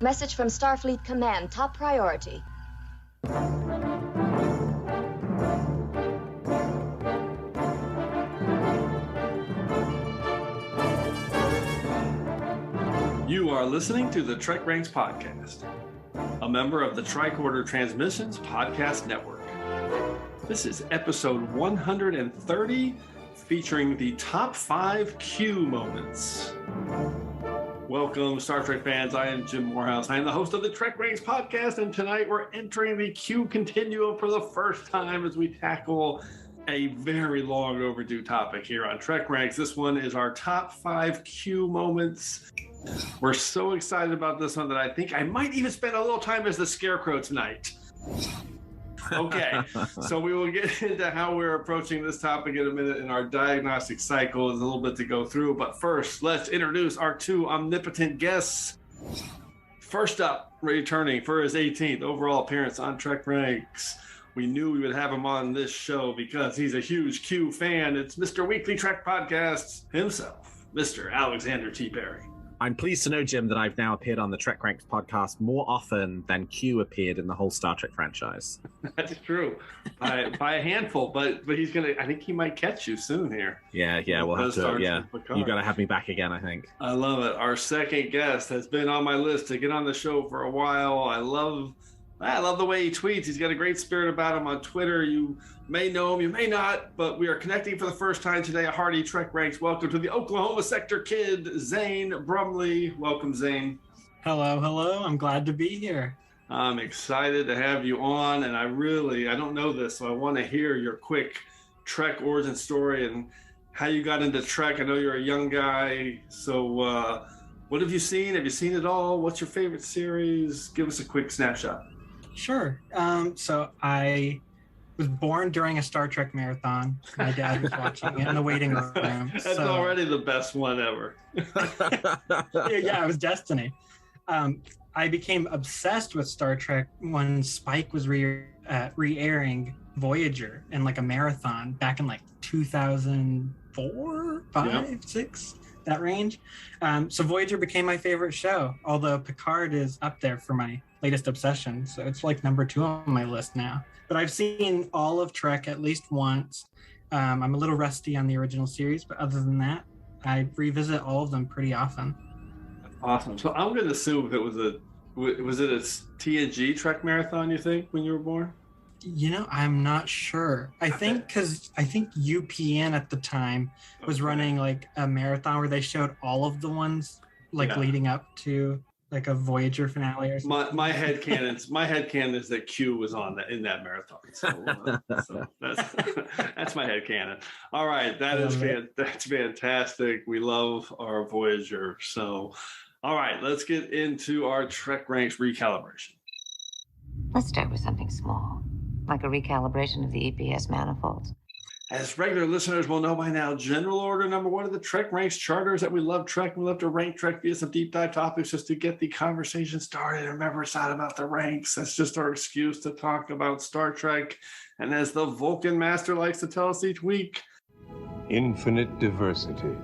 Message from Starfleet Command, top priority. You are listening to the TrekRanks podcast, a member of the Tricorder Transmissions Podcast Network. This is episode 130, featuring the top 5 Q moments. Welcome, Star Trek fans. I am Jim Moorhouse. I am the host of the TrekRanks podcast, and tonight we're entering the Q Continuum for the first time as we tackle a very long overdue topic here on TrekRanks. This one is our top 5 Q moments. We're so excited about this one that I think I might even spend a little time as the Scarecrow tonight. Okay, so we will get into how we're approaching this topic in a minute, and our diagnostic cycle is a little bit to go through. But first, let's introduce our 2 omnipotent guests. First up, returning for his 18th overall appearance on TrekRanks. We knew we would have him on this show because he's a huge Q fan. It's Mr. Weekly Trek Podcast himself, Mr. Alexander T. Perry. I'm pleased to know, Jim, that I've now appeared on the TrekRanks podcast more often than Q appeared in the whole Star Trek franchise. That's true, by a handful. But he's gonna. I think he might catch you soon here. Yeah, we'll have to. Yeah, you got to have me back again, I think. I love it. Our second guest has been on my list to get on the show for a while. I love the way he tweets. He's got a great spirit about him on Twitter. You may know him, you may not, but we are connecting for the first time today. A hearty TrekRanks welcome to the Oklahoma Sector Kid, Zane Brumley. Welcome, Zane. Hello. I'm glad to be here. I'm excited to have you on, and I don't know this, so I want to hear your quick Trek origin story and how you got into Trek. I know you're a young guy, so what have you seen? Have you seen it all? What's your favorite series? Give us a quick snapshot. Sure. So I was born during a Star Trek marathon. My dad was watching it in the waiting room. That's already the best one ever. Yeah, it was destiny. I became obsessed with Star Trek when Spike was re-airing Voyager in like a marathon back in like 2004, 5, 6, that range. So Voyager became my favorite show, although Picard is up there for my latest obsession. So it's like number 2 on my list now. But I've seen all of Trek at least once. I'm a little rusty on the original series, but other than that, I revisit all of them pretty often. Awesome. So I'm going to assume it was a TNG Trek marathon, you think, when you were born? You know, I'm not sure. I think UPN at the time was running like a marathon where they showed all of the ones leading up to like a Voyager finale or something. My headcanon is that Q was in that marathon. So that's my headcanon. All right, that's fantastic. We love our Voyager. So, all right, let's get into our TrekRanks recalibration. Let's start with something small, like a recalibration of the EPS manifolds. As regular listeners will know by now, general order number 1 of the TrekRanks charters that we love Trek. We love to rank Trek via some deep dive topics just to get the conversation started. Remember, it's not about the ranks. That's just our excuse to talk about Star Trek. And as the Vulcan Master likes to tell us each week, infinite diversity.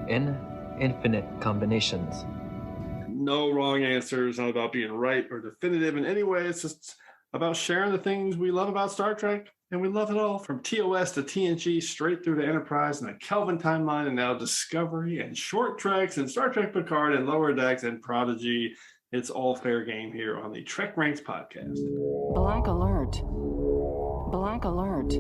In infinite combinations. No wrong answers. Not about being right or definitive in any way. It's just about sharing the things we love about Star Trek. And we love it all, from TOS to TNG, straight through to Enterprise and the Kelvin timeline, and now Discovery and short treks and Star Trek Picard and Lower Decks and Prodigy. It's all fair game here on the TrekRanks podcast. Black alert. Black alert.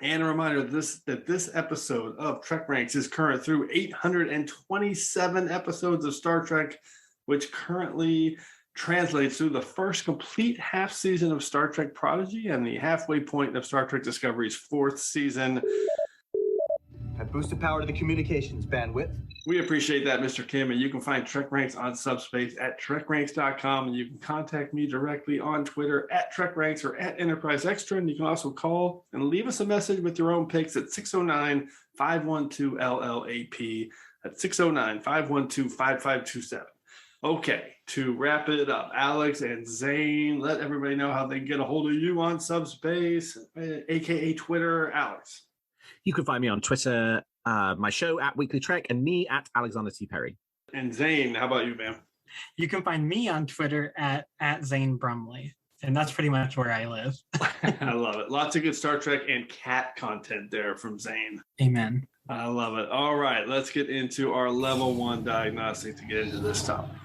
And a reminder that this episode of TrekRanks is current through 827 episodes of Star Trek, which currently translates through the first complete half season of Star Trek Prodigy and the halfway point of Star Trek Discovery's 4th season. I've boosted power to the communications bandwidth. We appreciate that, Mr. Kim, and you can find TrekRanks on Subspace at TrekRanks.com, and you can contact me directly on Twitter at TrekRanks or at Enterprise Extra, and you can also call and leave us a message with your own picks at 609-512-LLAP. That's 609-512-5527. Okay, to wrap it up, Alex and Zane, let everybody know how they can get a hold of you on Subspace, aka Twitter. Alex. You can find me on Twitter, my show at Weekly Trek, and me at Alexander T. Perry. And Zane, how about you, man? You can find me on Twitter at Zane Brumley. And that's pretty much where I live. I love it. Lots of good Star Trek and cat content there from Zane. Amen. I love it. All right, let's get into our level 1 diagnostic to get into this topic.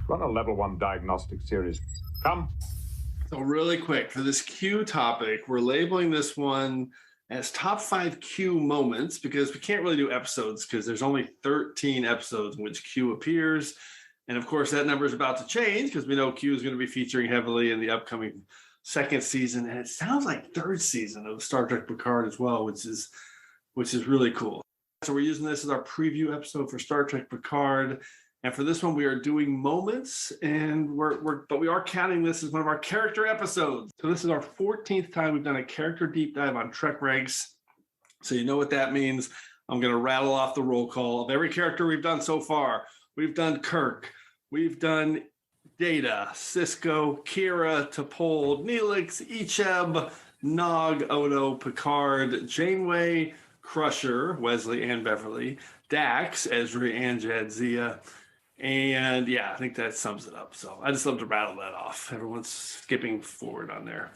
Run a level 1 diagnostic series. Come. So really quick, for this Q topic, we're labeling this one as top 5 Q moments because we can't really do episodes because there's only 13 episodes in which Q appears. And of course, that number is about to change because we know Q is going to be featuring heavily in the upcoming second season. And it sounds like third season of Star Trek Picard as well, which is really cool. So we're using this as our preview episode for Star Trek Picard. And for this one, we are doing moments, and but we are counting this as one of our character episodes. So this is our 14th time we've done a character deep dive on TrekRanks. So you know what that means. I'm going to rattle off the roll call of every character we've done so far. We've done Kirk. We've done Data, Cisco, Kira, T'Pol, Neelix, Icheb, Nog, Odo, Picard, Janeway, Crusher, Wesley and Beverly, Dax, Ezri and Jadzia. And yeah, I think that sums it up. So I just love to rattle that off. Everyone's skipping forward on their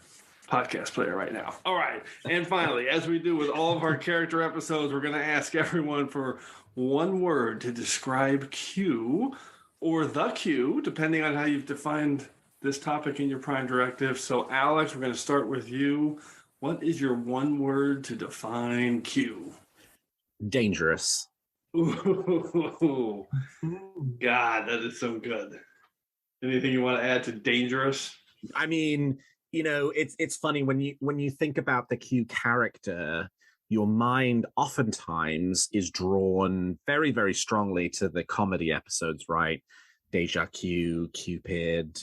podcast player right now. All right. And finally, as we do with all of our character episodes, we're going to ask everyone for one word to describe Q or the Q, depending on how you've defined this topic in your Prime Directive. So Alex, we're going to start with you. What is your one word to define Q? Dangerous. Ooh, God, that is so good. Anything you want to add to dangerous? I mean, you know, it's funny when you think about the Q character, your mind oftentimes is drawn very, very strongly to the comedy episodes, right? Deja Q, Cupid,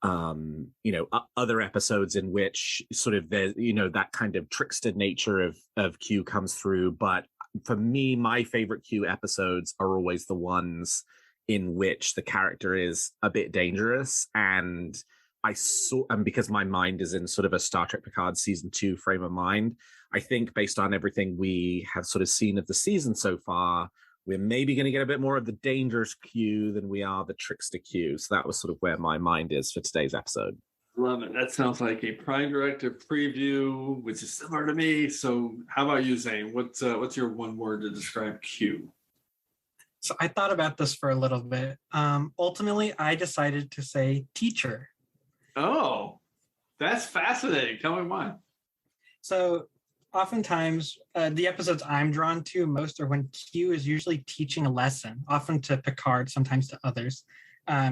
other episodes in which sort of there's, that kind of trickster nature of Q comes through. But for me, my favorite Q episodes are always the ones in which the character is a bit dangerous. And because my mind is in sort of a Star Trek Picard season 2 frame of mind, I think based on everything we have sort of seen of the season so far, we're maybe going to get a bit more of the dangerous Q than we are the trickster Q. So that was sort of where my mind is for today's episode. Love it. That sounds like a Prime Directive preview, which is similar to me. So how about you, Zane? What's your one word to describe Q? So I thought about this for a little bit. Ultimately, I decided to say teacher. Oh, that's fascinating. Tell me why. So oftentimes, the episodes I'm drawn to most are when Q is usually teaching a lesson, often to Picard, sometimes to others.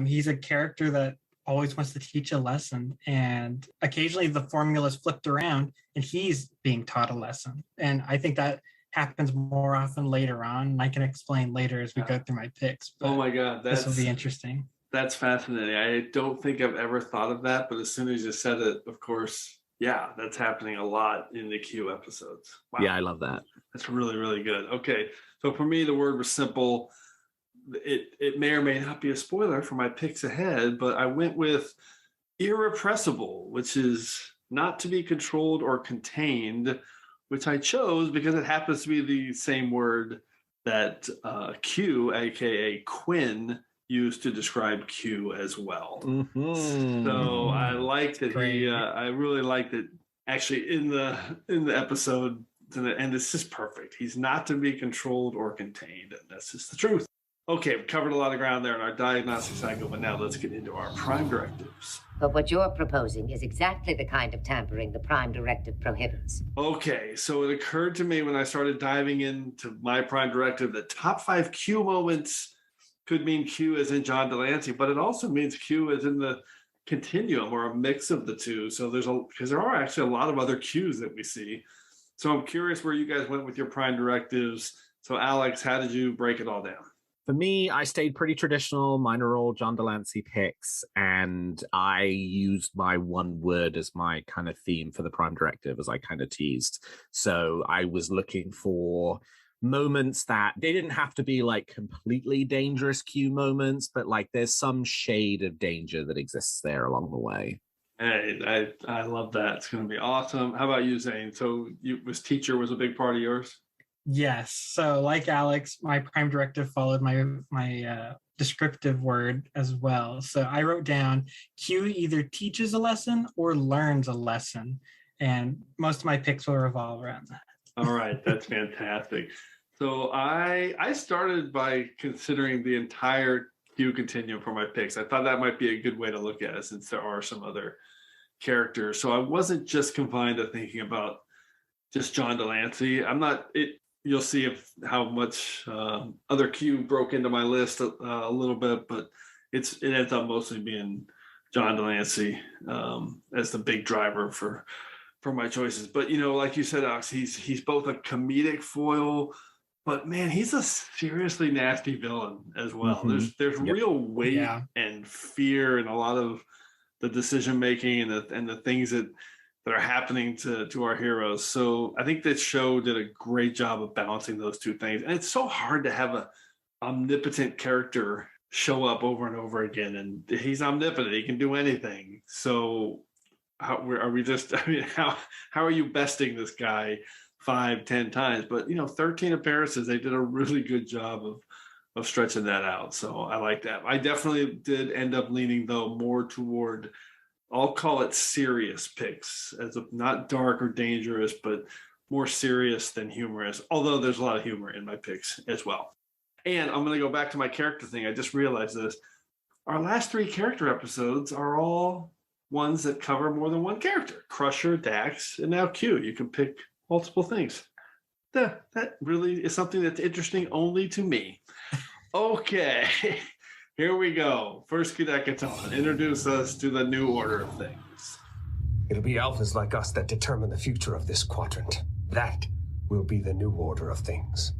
He's a character that always wants to teach a lesson, and occasionally the formula is flipped around and he's being taught a lesson. And I think that happens more often later on, and I can explain later as we go through my picks. But oh my God, this will be interesting. That's fascinating. I don't think I've ever thought of that, but as soon as you said it, of course, yeah, that's happening a lot in the Q episodes. Wow. Yeah, I love that. That's really, really good. Okay, so for me, the word was simple. It may or may not be a spoiler for my picks ahead, but I went with irrepressible, which is not to be controlled or contained, which I chose because it happens to be the same word that Q, aka Quinn, used to describe Q as well. Mm-hmm. So I like that I really like that actually in the episode, and it's just perfect. He's not to be controlled or contained, and that's just the truth. Okay, we've covered a lot of ground there in our diagnostic cycle, but now let's get into our Prime Directives. But what you're proposing is exactly the kind of tampering the Prime Directive prohibits. Okay, so it occurred to me when I started diving into my Prime Directive that top 5 Q moments could mean Q as in John de Lancie, but it also means Q as in the continuum or a mix of the two. So because there are actually a lot of other Qs that we see. So I'm curious where you guys went with your Prime Directives. So Alex, how did you break it all down? For me, I stayed pretty traditional. Mine are all John de Lancie picks, and I used my one word as my kind of theme for the Prime Directive, as I kind of teased. So I was looking for moments that they didn't have to be like completely dangerous Q moments, but like there's some shade of danger that exists there along the way. Hey, I love that. It's going to be awesome. How about you, Zane? So teacher was a big part of yours? Yes. So like Alex, my prime directive followed my descriptive word as well. So I wrote down Q either teaches a lesson or learns a lesson. And most of my picks will revolve around that. All right, that's fantastic. So I started by considering the entire Q Continuum for my picks. I thought that might be a good way to look at it since there are some other characters. So I wasn't just confined to thinking about just John de Lancie. You'll see how much other Q broke into my list a little bit, but it ends up mostly being John de Lancie as the big driver for my choices. But like you said, Alex, he's both a comedic foil, but man, he's a seriously nasty villain as well. Mm-hmm. There's real weight and fear and a lot of the decision making and the things that are happening to our heroes. So I think this show did a great job of balancing those two things. And it's so hard to have an omnipotent character show up over and over again. And he's omnipotent. He can do anything. So how are you besting this guy 5-10 times? But 13 appearances, they did a really good job of stretching that out. So I like that. I definitely did end up leaning though more toward, I'll call it serious picks, as of not dark or dangerous, but more serious than humorous, although there's a lot of humor in my picks as well. And I'm going to go back to my character thing. I just realized this. Our last 3 character episodes are all ones that cover more than one character. Crusher, Dax, and now Q. You can pick multiple things. That really is something that's interesting only to me. Okay. Here we go. First Cadecaton, introduce us to the new order of things. It'll be alphas like us that determine the future of this quadrant. That will be the new order of things.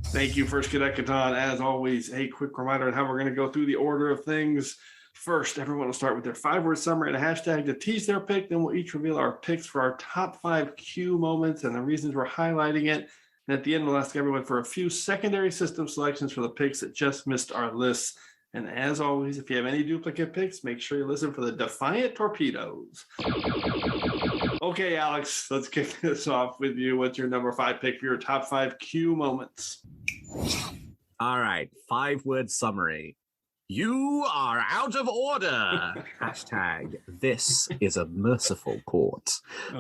Thank you, First Cadecaton. As always, a quick reminder on how we're going to go through the order of things. First, everyone will start with their 5-word summary and a hashtag to tease their pick. Then we'll each reveal our picks for our top 5 Q moments and the reasons we're highlighting it. And at the end, we'll ask everyone for a few secondary system selections for the picks that just missed our lists. And as always, if you have any duplicate picks, make sure you listen for the Defiant Torpedoes. Okay, Alex, let's kick this off with you. What's your number 5 pick for your top 5 Q moments? All right, 5-word summary. You are out of order. Hashtag, this is a merciful court.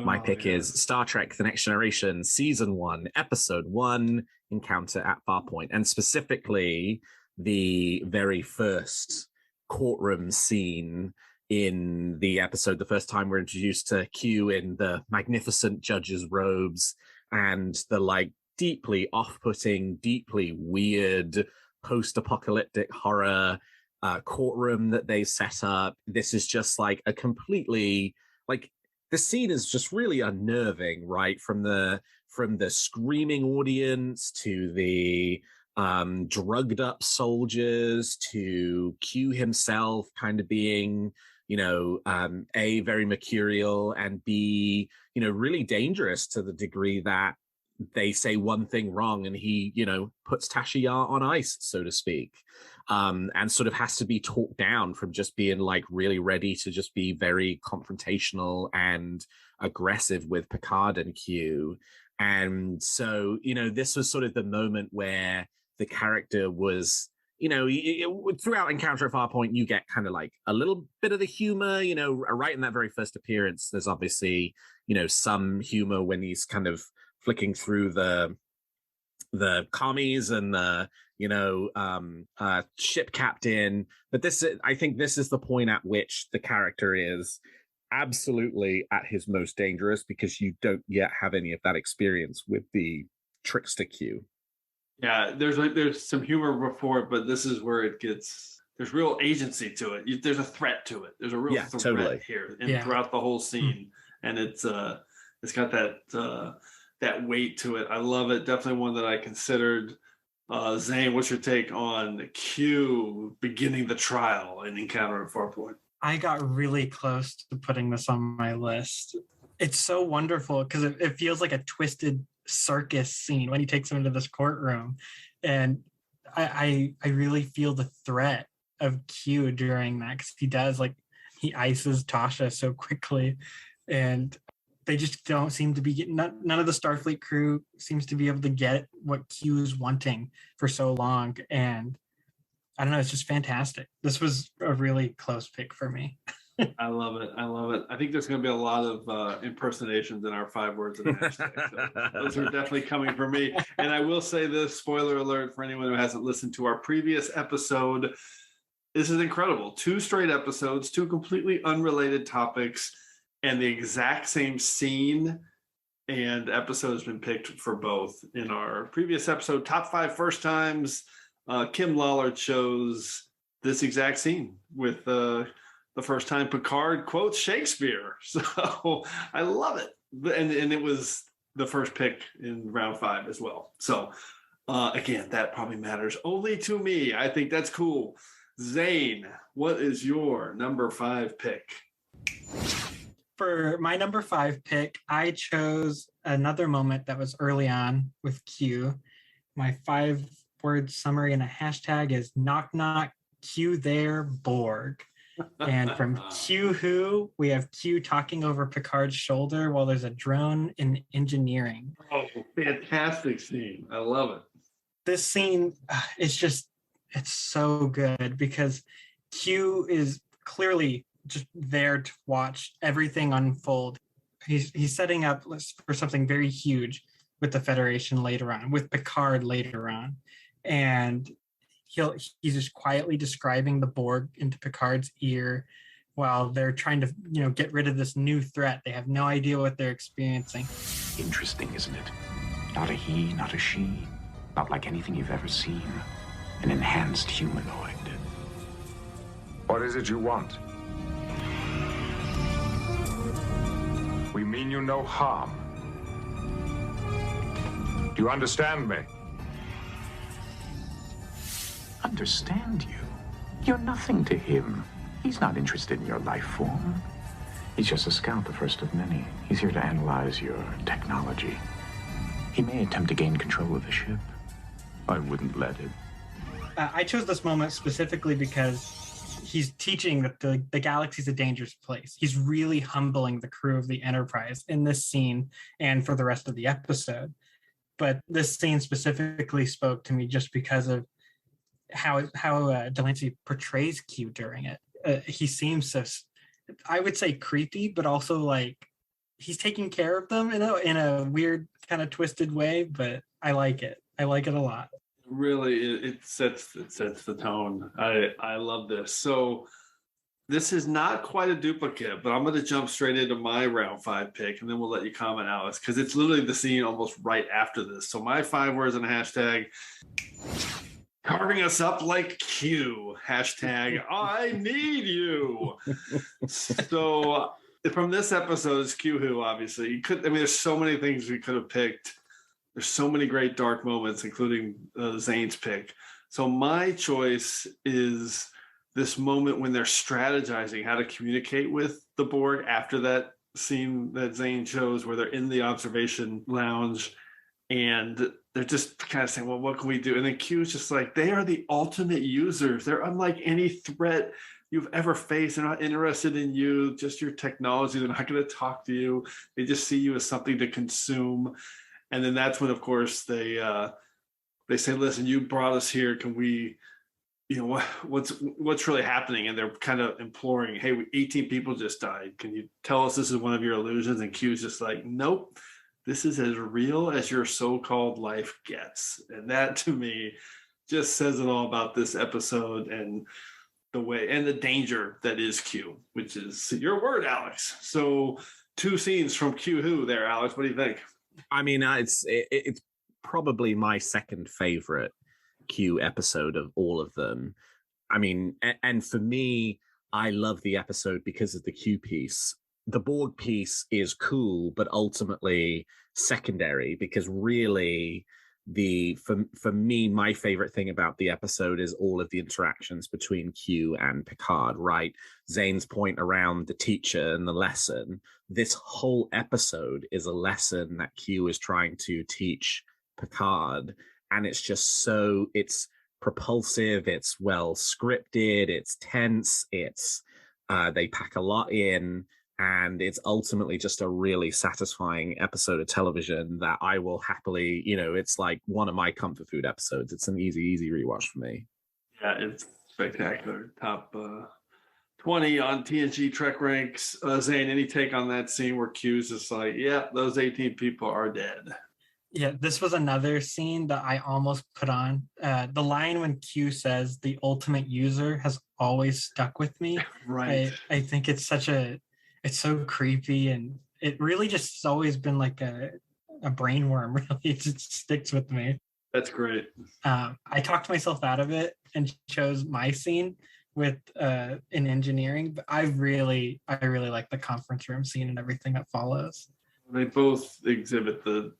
My pick is Star Trek The Next Generation, Season 1, Episode 1, Encounter at Farpoint. And specifically, the very first courtroom scene in the episode, the first time we're introduced to Q in the magnificent judge's robes and the deeply off-putting, deeply weird post-apocalyptic horror courtroom that they set up. This is just a completely the scene is just really unnerving, right? From the screaming audience to the drugged up soldiers to Q himself kind of being, A, very mercurial, and B, really dangerous to the degree that they say one thing wrong and he, puts Tasha Yar on ice, so to speak, and sort of has to be talked down from just being really ready to just be very confrontational and aggressive with Picard and Q. And so, this was sort of the moment where the character was, throughout Encounter at Farpoint, you get kind of a little bit of the humor, right in that very first appearance. There's obviously, some humor when he's kind of flicking through the commies and the, ship captain. But I think this is the point at which the character is absolutely at his most dangerous, because you don't yet have any of that experience with the trickster Q. Yeah, there's some humor before it, but this is where there's real agency to it. There's a threat to it. There's a real threat totally here and throughout the whole scene. And it's got that weight to it. I love it. Definitely one that I considered. Zane, what's your take on Q beginning the trial in Encounter at Farpoint? I got really close to putting this on my list. It's so wonderful because it feels like a twisted circus scene when he takes him into this courtroom. And I really feel the threat of Q during that, because he does he ices Tasha so quickly. And they just don't seem to be getting, none of the Starfleet crew seems to be able to get what Q is wanting for so long. And I don't know, it's just fantastic. This was a really close pick for me. I love it. I love it. I think there's going to be a lot of impersonations in our 5 words and a hashtag. So those are definitely coming from me. And I will say this, spoiler alert for anyone who hasn't listened to our previous episode. This is incredible. 2 straight episodes, 2 completely unrelated topics, and the exact same scene and episode has been picked for both. In our previous episode, Top 5 First Times, Kim Lawler chose this exact scene with the first time Picard quotes Shakespeare. So I love it. And it was the first pick in round 5 as well. So again, that probably matters only to me. I think that's cool. Zane, what is your number 5 pick? For my number 5 pick, I chose another moment that was early on with Q. My 5-word summary and a hashtag is knock knock, Q there, Borg. And from Q Who, we have Q talking over Picard's shoulder while there's a drone in engineering. Oh, fantastic scene. I love it. This scene it's so good because Q is clearly just there to watch everything unfold. He's setting up for something very huge with the Federation later on, with Picard later on. And he's just quietly describing the Borg into Picard's ear while they're trying to, get rid of this new threat. They have no idea what they're experiencing. Interesting, isn't it? Not a he, not a she, not like anything you've ever seen. An enhanced humanoid. What is it you want? We mean you no harm. Do you understand me? Understand you? You're nothing to him. He's not interested in your life form. He's just a scout, the first of many. He's here to analyze your technology. He may attempt to gain control of the ship. I wouldn't let him. I chose this moment specifically because he's teaching that the galaxy's a dangerous place. He's really humbling the crew of the Enterprise in this scene and for the rest of the episode. But this scene specifically spoke to me just because of how de Lancie portrays Q during it. He seems so, I would say, creepy, but also like he's taking care of them in a weird kind of twisted way. But I like it. I like it a lot. Really, it sets the tone. I love this. So this is not quite a duplicate, but I'm going to jump straight into my round 5 pick, and then we'll let you comment, Alex, because it's literally the scene almost right after this. So my 5 words and a hashtag: carving us up like Q. Hashtag I need you. So from this episode, it's Q Who, obviously. There's so many things we could have picked. There's so many great dark moments, including Zane's pick. So my choice is this moment when they're strategizing how to communicate with the Borg after that scene that Zane chose, where they're in the observation lounge and they're just kind of saying, well, what can we do? And then Q's just like, they are the ultimate users. They're unlike any threat you've ever faced. They're not interested in you, just your technology. They're not going to talk to you. They just see you as something to consume. And then that's when, of course, they say, listen, you brought us here. Can we, what's really happening? And they're kind of imploring, hey, 18 people just died. Can you tell us this is one of your illusions? And Q's just like, nope, this is as real as your so-called life gets. And that, to me, just says it all about this episode and the way and the danger that is Q, which is your word, Alex. So 2 scenes from Q Who there, Alex. What do you think? I mean, it's probably my second favorite Q episode of all of them. I mean, and for me, I love the episode because of the Q piece. The Borg piece is cool, but ultimately secondary, because really for me, my favorite thing about the episode is all of the interactions between Q and Picard, right? Zane's point around the teacher and the lesson. This whole episode is a lesson that Q is trying to teach Picard. And it's just it's propulsive, it's well scripted, it's tense, they pack a lot in. And it's ultimately just a really satisfying episode of television that I will happily, it's like one of my comfort food episodes. It's an easy rewatch for me. Yeah, it's spectacular. Top 20 on TNG Trek Ranks. Zane, any take on that scene where Q's just like, yeah, those 18 people are dead? Yeah, this was another scene that I almost put on. The line when Q says the ultimate user has always stuck with me. Right. I think it's so creepy, and it really just has always been like a brain worm, really. It just sticks with me. That's great. I talked myself out of it and chose my scene with in engineering, but I really like the conference room scene and everything that follows. They both exhibit the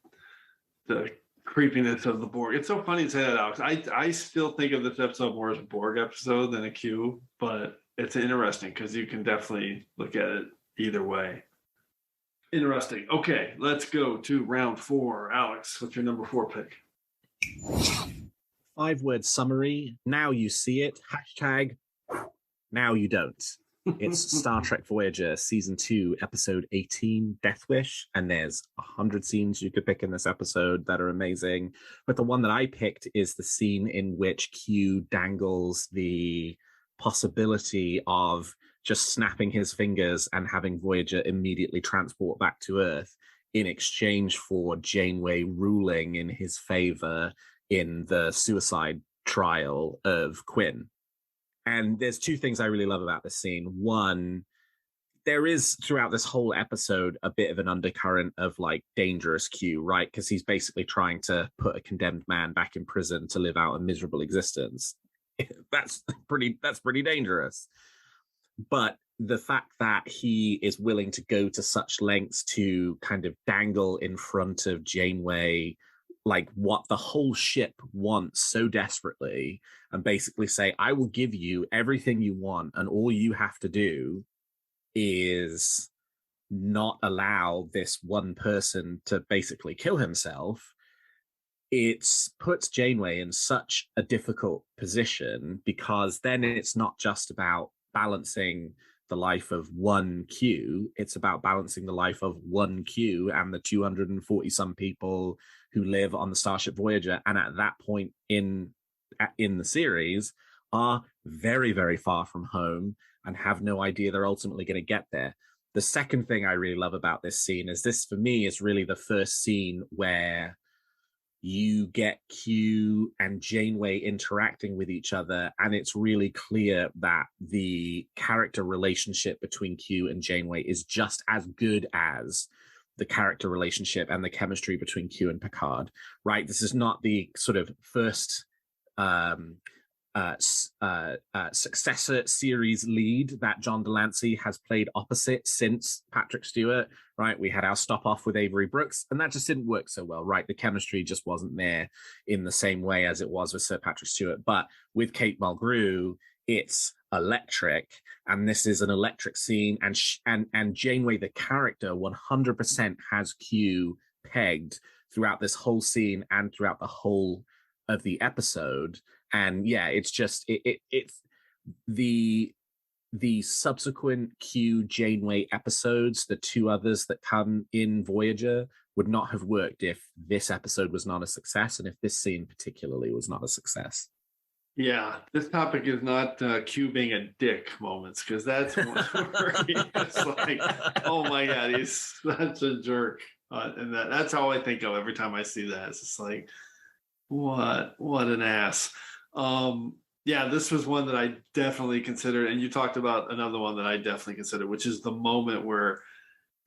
creepiness of the Borg. It's so funny to say that, Alex. I still think of this episode more as a Borg episode than a Q, but it's interesting because you can definitely look at it either way. Interesting. Okay, let's go to round 4. Alex, what's your number 4 pick? 5-word summary. Now you see it. Hashtag now you don't. It's Star Trek Voyager Season 2, Episode 18, Death Wish. And there's 100 scenes you could pick in this episode that are amazing. But the one that I picked is the scene in which Q dangles the possibility of just snapping his fingers and having Voyager immediately transport back to Earth in exchange for Janeway ruling in his favor in the suicide trial of Quinn. And there's 2 things I really love about this scene. One, there is throughout this whole episode a bit of an undercurrent of like dangerous Q, right? Because he's basically trying to put a condemned man back in prison to live out a miserable existence. That's pretty dangerous. But the fact that he is willing to go to such lengths to kind of dangle in front of Janeway like what the whole ship wants so desperately, and basically say, I will give you everything you want, and all you have to do is not allow this one person to basically kill himself. It puts Janeway in such a difficult position, because then it's not just about balancing the life of one Q, it's about balancing the life of one Q and the 240 some people who live on the Starship Voyager, and at that point in the series are very, very far from home and have no idea they're ultimately going to get there. The second thing I really love about this scene is this, for me, is really the first scene where you get Q and Janeway interacting with each other, and it's really clear that the character relationship between Q and Janeway is just as good as the character relationship and the chemistry between Q and Picard, right? This is not the sort of first successor series lead that John de Lancie has played opposite since Patrick Stewart, right? We had our stop off with Avery Brooks, and that just didn't work so well, right? The chemistry just wasn't there in the same way as it was with Sir Patrick Stewart. But with Kate Mulgrew, it's electric, and this is an electric scene, and Janeway, the character, 100% has Q pegged throughout this whole scene and throughout the whole of the episode. And yeah, it's just it's the subsequent Q Janeway episodes, the 2 others that come in Voyager, would not have worked if this episode was not a success, and if this scene particularly was not a such. Yeah, this topic is not Q being a dick moments, because that's one where he's like, oh my God, he's such a jerk. And that's how I think of every time I see that. It's just like, what an ass. Yeah, this was one that I definitely considered, and you talked about another one that I definitely considered, which is the moment where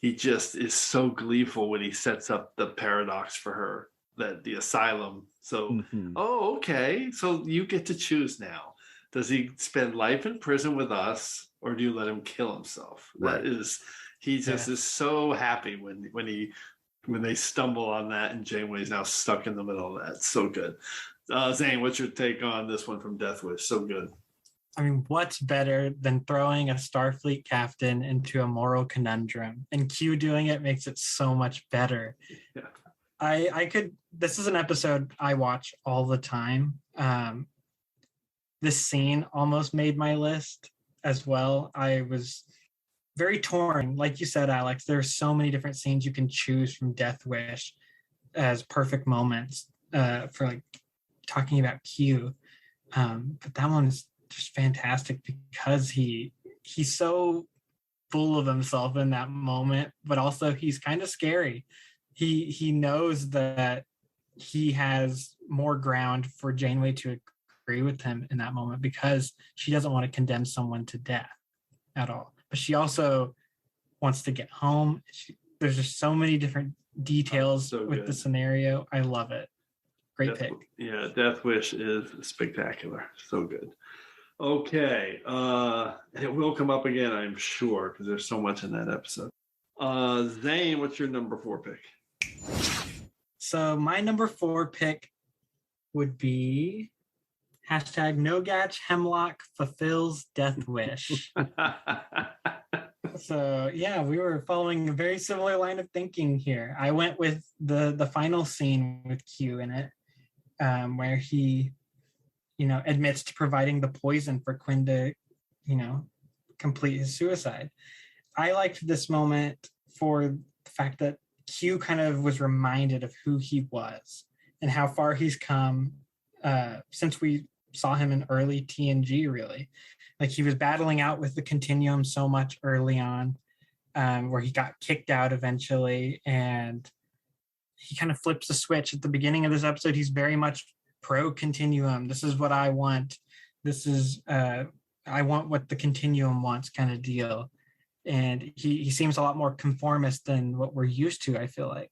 he just is so gleeful when he sets up the paradox for her, that the asylum. So, oh, okay, so you get to choose now. Does he spend life in prison with us, or do you let him kill himself? Right. That is, he just is so happy when they stumble on that, and Janeway's now stuck in the middle of that. So good. Zane, what's your take on this one from Death Wish? So good. I mean, what's better than throwing a Starfleet captain into a moral conundrum? And Q doing it makes it so much better. Yeah. This is an episode I watch all the time. This scene almost made my list as well. I was very torn. Like you said, Alex, there's so many different scenes you can choose from Death Wish as perfect moments for like talking about Q. But that one is just fantastic because he's so full of himself in that moment, but also he's kind of scary. He knows that he has more ground for Janeway to agree with him in that moment because she doesn't want to condemn someone to death at all. But she also wants to get home. There's just so many different details with the scenario. I love it. Great pick. Yeah, Death Wish is spectacular. So good. Okay. It will come up again, I'm sure, because there's so much in that episode. Zane, what's your number 4 pick? So my number 4 pick would be #NoGatch Hemlock fulfills Death Wish. So yeah, we were following a very similar line of thinking here. I went with the final scene with Q in it, where he, admits to providing the poison for Quinn to, complete his suicide. I liked this moment for the fact that Q kind of was reminded of who he was and how far he's come since we saw him in early TNG, really. Like he was battling out with the Continuum so much early on, where he got kicked out eventually, and he kind of flips the switch at the beginning of this episode. He's very much pro Continuum. This is what I want. This is I want what the Continuum wants kind of deal. And he seems a lot more conformist than what we're used to, I feel like.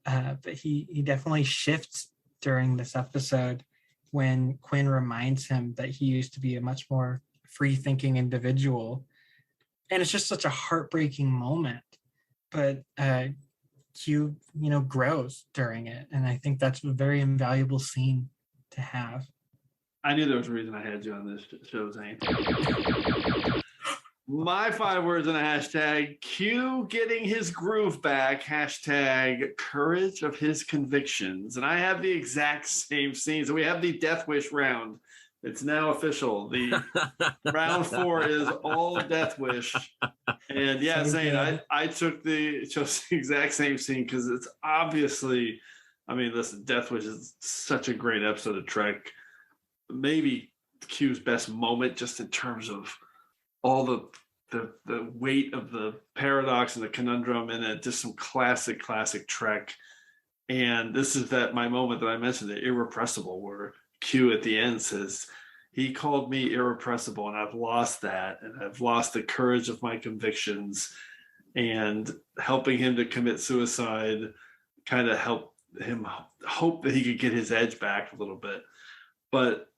But he definitely shifts during this episode when Quinn reminds him that he used to be a much more free-thinking individual. And it's just such a heartbreaking moment. But Q, grows during it. And I think that's a very invaluable scene to have. I knew there was a reason I had you on this show, Zane. My 5 words in a hashtag: Q getting his groove back, #courage of his convictions. And I have the exact same scene. So we have the Death Wish round. It's now official. The round 4 is all Death Wish. And yeah, Zane, I chose the exact same scene because it's obviously, listen, Death Wish is such a great episode of Trek. Maybe Q's best moment, just in terms of all the weight of the paradox and the conundrum in it. Just some classic Trek. And this is my moment that I mentioned, the irrepressible, where Q at the end says, he called me irrepressible, and I've lost that, and I've lost the courage of my convictions. And helping him to commit suicide kind of helped him hope that he could get his edge back a little bit. But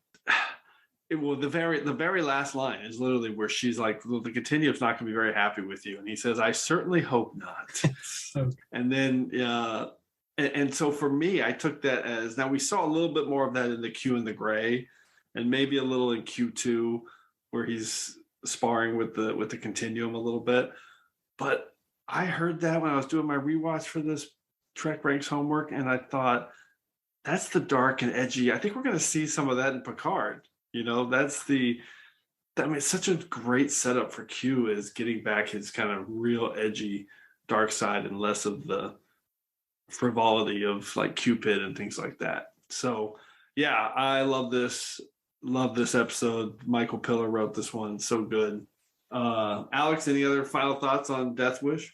the very last line is literally where she's like, well, the Continuum's not going to be very happy with you. And he says, I certainly hope not. And then, and so for me, I took that as, now we saw a little bit more of that in the Q and the Gray, and maybe a little in Q2, where he's sparring with the Continuum a little bit. But I heard that when I was doing my rewatch for this TrekRanks homework, and I thought, that's the dark and edgy. I think we're going to see some of that in Picard. It's such a great setup for Q, is getting back his kind of real edgy dark side and less of the frivolity of like Cupid and things like that. So yeah, I love this episode. Michael Piller wrote this one. So good. Alex, any other final thoughts on Death Wish?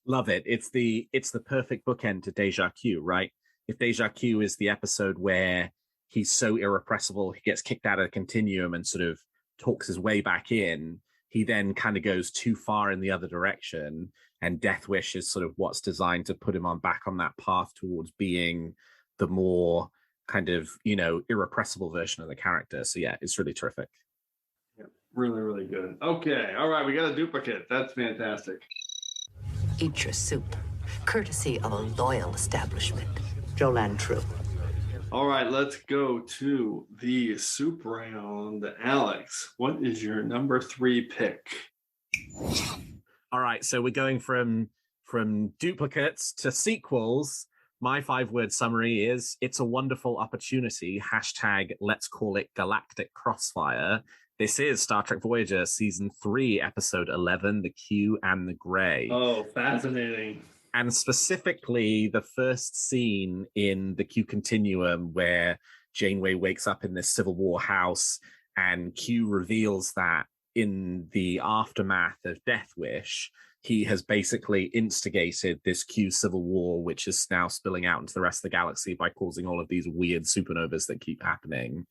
Love it. It's the perfect bookend to Deja Q, right? If Deja Q is the episode where he's so irrepressible, he gets kicked out of the Continuum and sort of talks his way back in, he then kind of goes too far in the other direction, and Death Wish is sort of what's designed to put him back on that path towards being the more kind of, irrepressible version of the character. So yeah, it's really terrific. Yeah, really, really good. Okay, all right, we got a duplicate. That's fantastic. Eat your soup, courtesy of a loyal establishment. Jolan True. All right, let's go to the soup round. Alex, what is your number 3 pick? All right, so we're going from duplicates to sequels. My 5-word summary is: it's a wonderful opportunity. #let's call it galactic crossfire. This is Star Trek Voyager, Season 3, Episode 11, The Q and the Grey. Oh, fascinating. And specifically, the first scene in the Q Continuum where Janeway wakes up in this Civil War house and Q reveals that in the aftermath of Death Wish, he has basically instigated this Q Civil War, which is now spilling out into the rest of the galaxy by causing all of these weird supernovas that keep happening.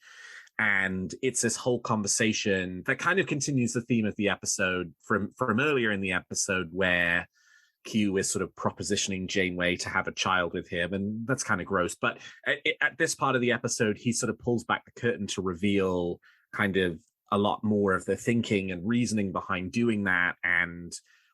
And it's this whole conversation that kind of continues the theme of the episode from earlier in the episode, where Q is sort of propositioning Janeway to have a child with him, and that's kind of gross. But at this part of the episode, he sort of pulls back the curtain to reveal kind of a lot more of the thinking and reasoning behind doing that, and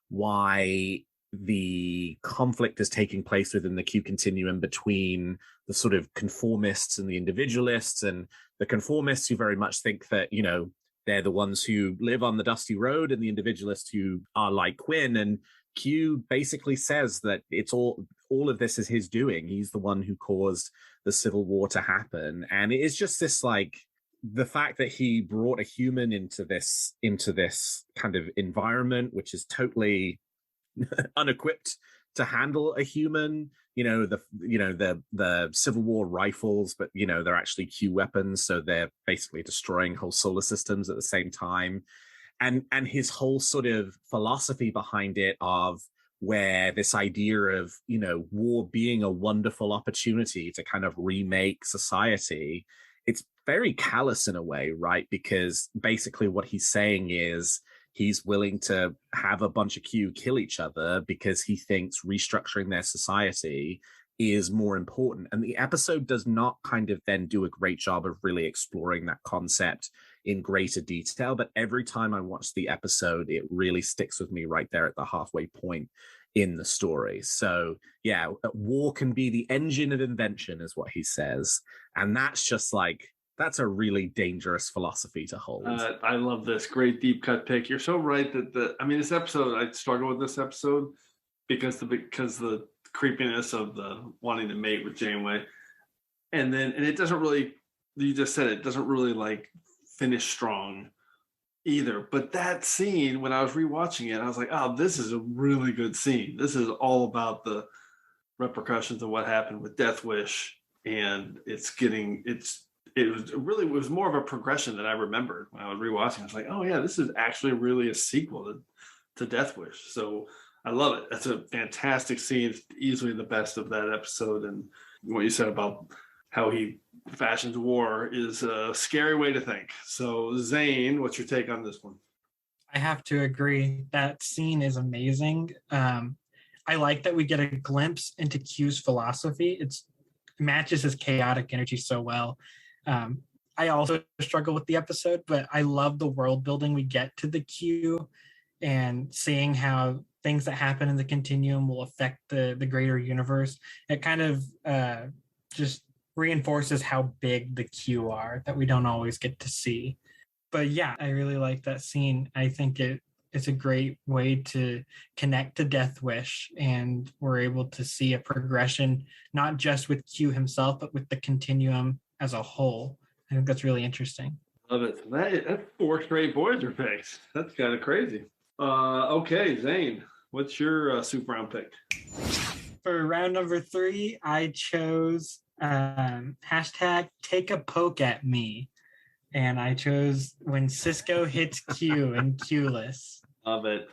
why the conflict is taking place within the Q Continuum between the sort of conformists and the individualists, and the conformists who very much think that, you know, they're the ones who live on the dusty road, and the individualists who are like Quinn. And Q basically says that it's all of this is his doing. He's the one who caused the Civil War to happen. And it is just this, like, the fact that he brought a human into this kind of environment, which is totally unequipped to handle a human. The Civil War rifles, but they're actually Q weapons, so they're basically destroying whole solar systems at the same time. And his whole sort of philosophy behind it, of where this idea of, war being a wonderful opportunity to kind of remake society, it's very callous in a way, right? Because basically what he's saying is he's willing to have a bunch of Q kill each other because he thinks restructuring their society is more important. And the episode does not kind of then do a great job of really exploring that concept in greater detail. But every time I watch the episode, it really sticks with me right there at the halfway point in the story. So yeah, war can be the engine of invention, is what he says. And that's just like, that's a really dangerous philosophy to hold. I love this. Great deep cut pick. You're so right that this episode, I struggle with this episode because the creepiness of the wanting to mate with Janeway. And it doesn't really, you just said it doesn't really like finish strong either. But that scene, when I was rewatching it, I was like, oh, this is a really good scene. This is all about the repercussions of what happened with Death Wish. And it was more of a progression than I remembered when I was rewatching. I was like, oh yeah, this is actually really a sequel to Death Wish. So I love it. That's a fantastic scene. It's easily the best of that episode. And what you said about how he fashions war is a scary way to think. So Zane, what's your take on this one? I have to agree. That scene is amazing. I like that we get a glimpse into Q's philosophy. It matches his chaotic energy so well. I also struggle with the episode, but I love the world building we get to the Q and seeing how things that happen in the continuum will affect the greater universe. It kind of just reinforces how big the Q are that we don't always get to see. But yeah, I really like that scene. I think it's a great way to connect to Death Wish, and we're able to see a progression, not just with Q himself, but with the continuum as a whole. I think that's really interesting. Love it. That's 4 straight Voyager picks. That's kind of crazy. Okay, Zane, what's your soup round pick? For round number 3, I chose hashtag take a poke at me. And I chose when Cisco hits Q in Q-less. Love it.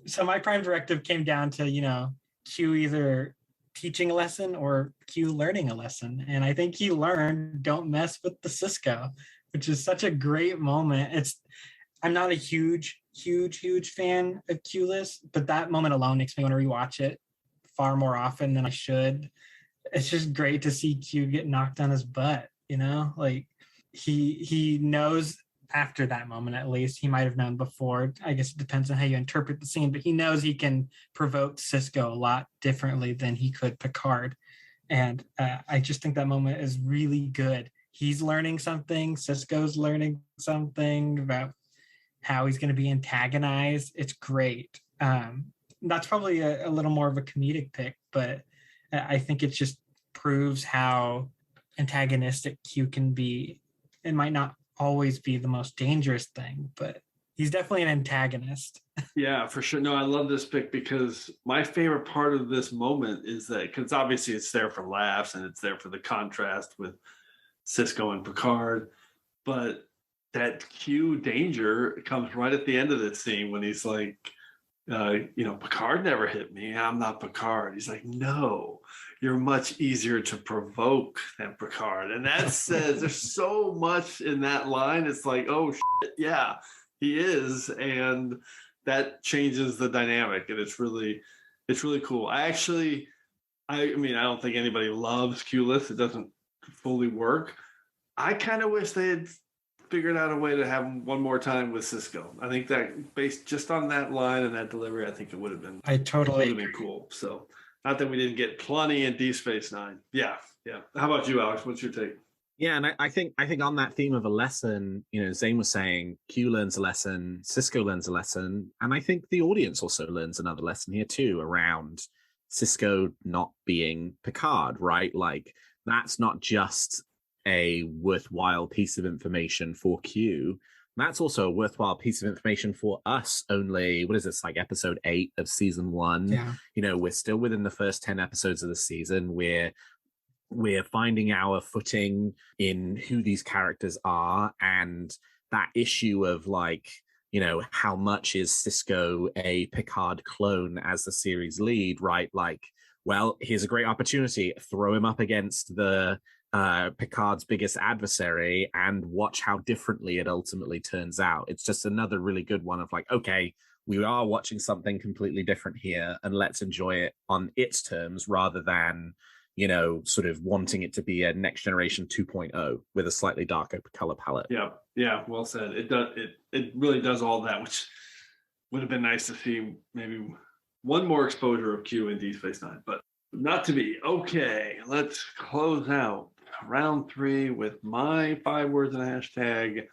So my prime directive came down to, Q either teaching a lesson or Q learning a lesson. And I think he learned don't mess with the Cisco, which is such a great moment. I'm not a huge fan of Q-less, but that moment alone makes me want to rewatch it far more often than I should. It's just great to see Q get knocked on his butt, like he knows after that moment, at least. He might have known before. I guess it depends on how you interpret the scene, but he knows he can provoke Cisco a lot differently than he could Picard. And I just think that moment is really good. He's learning something. Cisco's learning something about how he's going to be antagonized. It's great. That's probably a little more of a comedic pick, but I think it just proves how antagonistic Q can be. It might not always be the most dangerous thing, but he's definitely an antagonist. Yeah, for sure. No, I love this pick because my favorite part of this moment is that, because obviously it's there for laughs and it's there for the contrast with Sisko and Picard, but that Q danger comes right at the end of this scene when he's like, Picard never hit me. I'm not Picard. He's like, no, you're much easier to provoke than Picard. And that says there's so much in that line. It's like, oh, shit, yeah, he is. And that changes the dynamic. And it's really cool. I don't think anybody loves Q-less. It doesn't fully work. I kind of wish they had figured out a way to have him one more time with Sisko. I think that based just on that line and that delivery, I think it would have been cool. So not that we didn't get plenty in Deep Space Nine. Yeah. How about you, Alex? What's your take? Yeah, and I think on that theme of a lesson, Zane was saying Q learns a lesson, Sisko learns a lesson, and I think the audience also learns another lesson here too around Sisko not being Picard, right? Like that's not just a worthwhile piece of information for Q. That's also a worthwhile piece of information for us. Only, what is this, like episode 8 of season 1? Yeah. We're still within the first 10 episodes of the season. We're finding our footing in who these characters are, and that issue of like, how much is Sisko a Picard clone as the series lead, right? Like, well, here's a great opportunity. Throw him up against the Picard's biggest adversary and watch how differently it ultimately turns out. It's just another really good one of like, okay, we are watching something completely different here, and let's enjoy it on its terms rather than, sort of wanting it to be a Next Generation 2.0 with a slightly darker color palette. Yeah, well said. It really does all that, which would have been nice to see maybe one more exposure of Q in Deep Space Nine, but not to be. Okay, let's close out round 3 with my 5 words and a hashtag.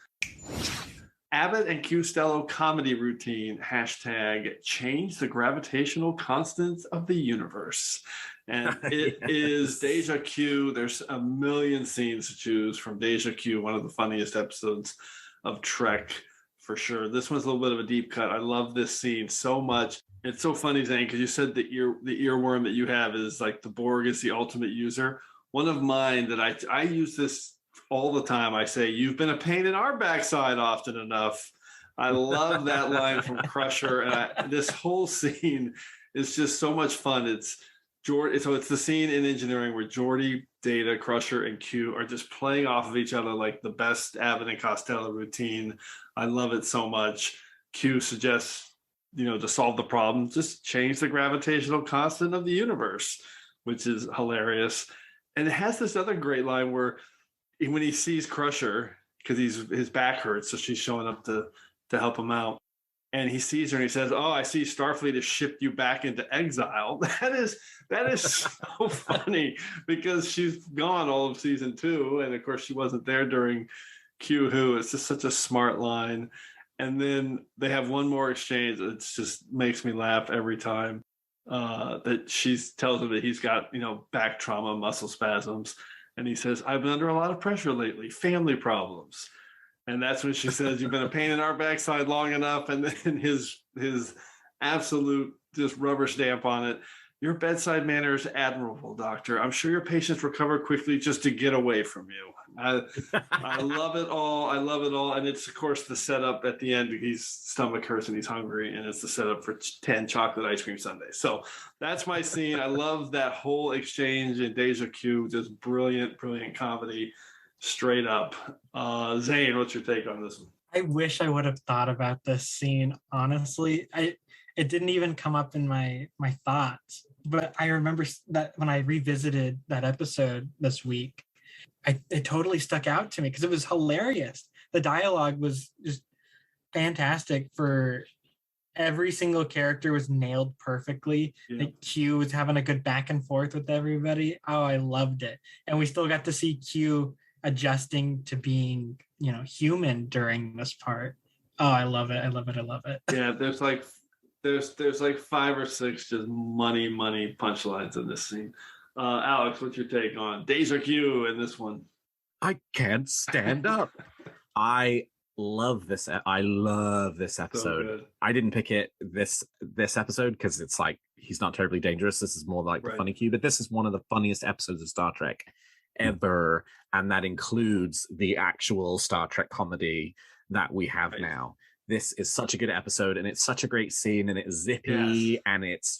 Abbott and Costello comedy routine, hashtag change the gravitational constants of the universe. And it is Deja Q. There's a million scenes to choose from. Deja Q, one of the funniest episodes of Trek for sure. This one's a little bit of a deep cut. I love this scene so much. It's so funny, Zane, because you said the earworm that you have is like the Borg is the ultimate user. One of mine that I use this all the time. I say, you've been a pain in our backside often enough. I love that line from Crusher. And this whole scene is just so much fun. It's the scene in Engineering where Geordi, Data, Crusher, and Q are just playing off of each other like the best Abbott and Costello routine. I love it so much. Q suggests, to solve the problem, just change the gravitational constant of the universe, which is hilarious. And it has this other great line where when he sees Crusher, because his back hurts, so she's showing up to help him out, and he sees her and he says, "Oh, I see Starfleet has shipped you back into exile." That is so funny because she's gone all of season 2, and of course she wasn't there during Q Who. It's just such a smart line. And then they have one more exchange. It just makes me laugh every time. That she tells him that he's got, back trauma, muscle spasms. And he says, "I've been under a lot of pressure lately, family problems." And that's when she says, "You've been a pain in our backside long enough." And then his absolute just rubber stamp on it. "Your bedside manner is admirable, doctor. I'm sure your patients recover quickly just to get away from you." I love it all. I love it all. And it's, of course, the setup at the end. His stomach hurts and he's hungry. And it's the setup for 10 chocolate ice cream sundaes. So that's my scene. I love that whole exchange in Deja Q. Just brilliant, brilliant comedy. Straight up. Zane, what's your take on this one? I wish I would have thought about this scene, honestly. It didn't even come up in my thoughts. But I remember that when I revisited that episode this week, it totally stuck out to me because it was hilarious. The dialogue was just fantastic. For every single character was nailed perfectly. Yeah. Like Q was having a good back and forth with everybody. Oh, I loved it. And we still got to see Q adjusting to being, human during this part. Oh, I love it. I love it. I love it. Yeah, there's like 5 or 6 just money punchlines in this scene. Alex, what's your take on Deja Q in this one? "I can't stand up." I love this. I love this episode. So I didn't pick it this episode because it's like he's not terribly dangerous. This is more like the funny Q, but this is one of the funniest episodes of Star Trek ever, and that includes the actual Star Trek comedy that we have now. This is such a good episode, and it's such a great scene, and it's zippy, and it's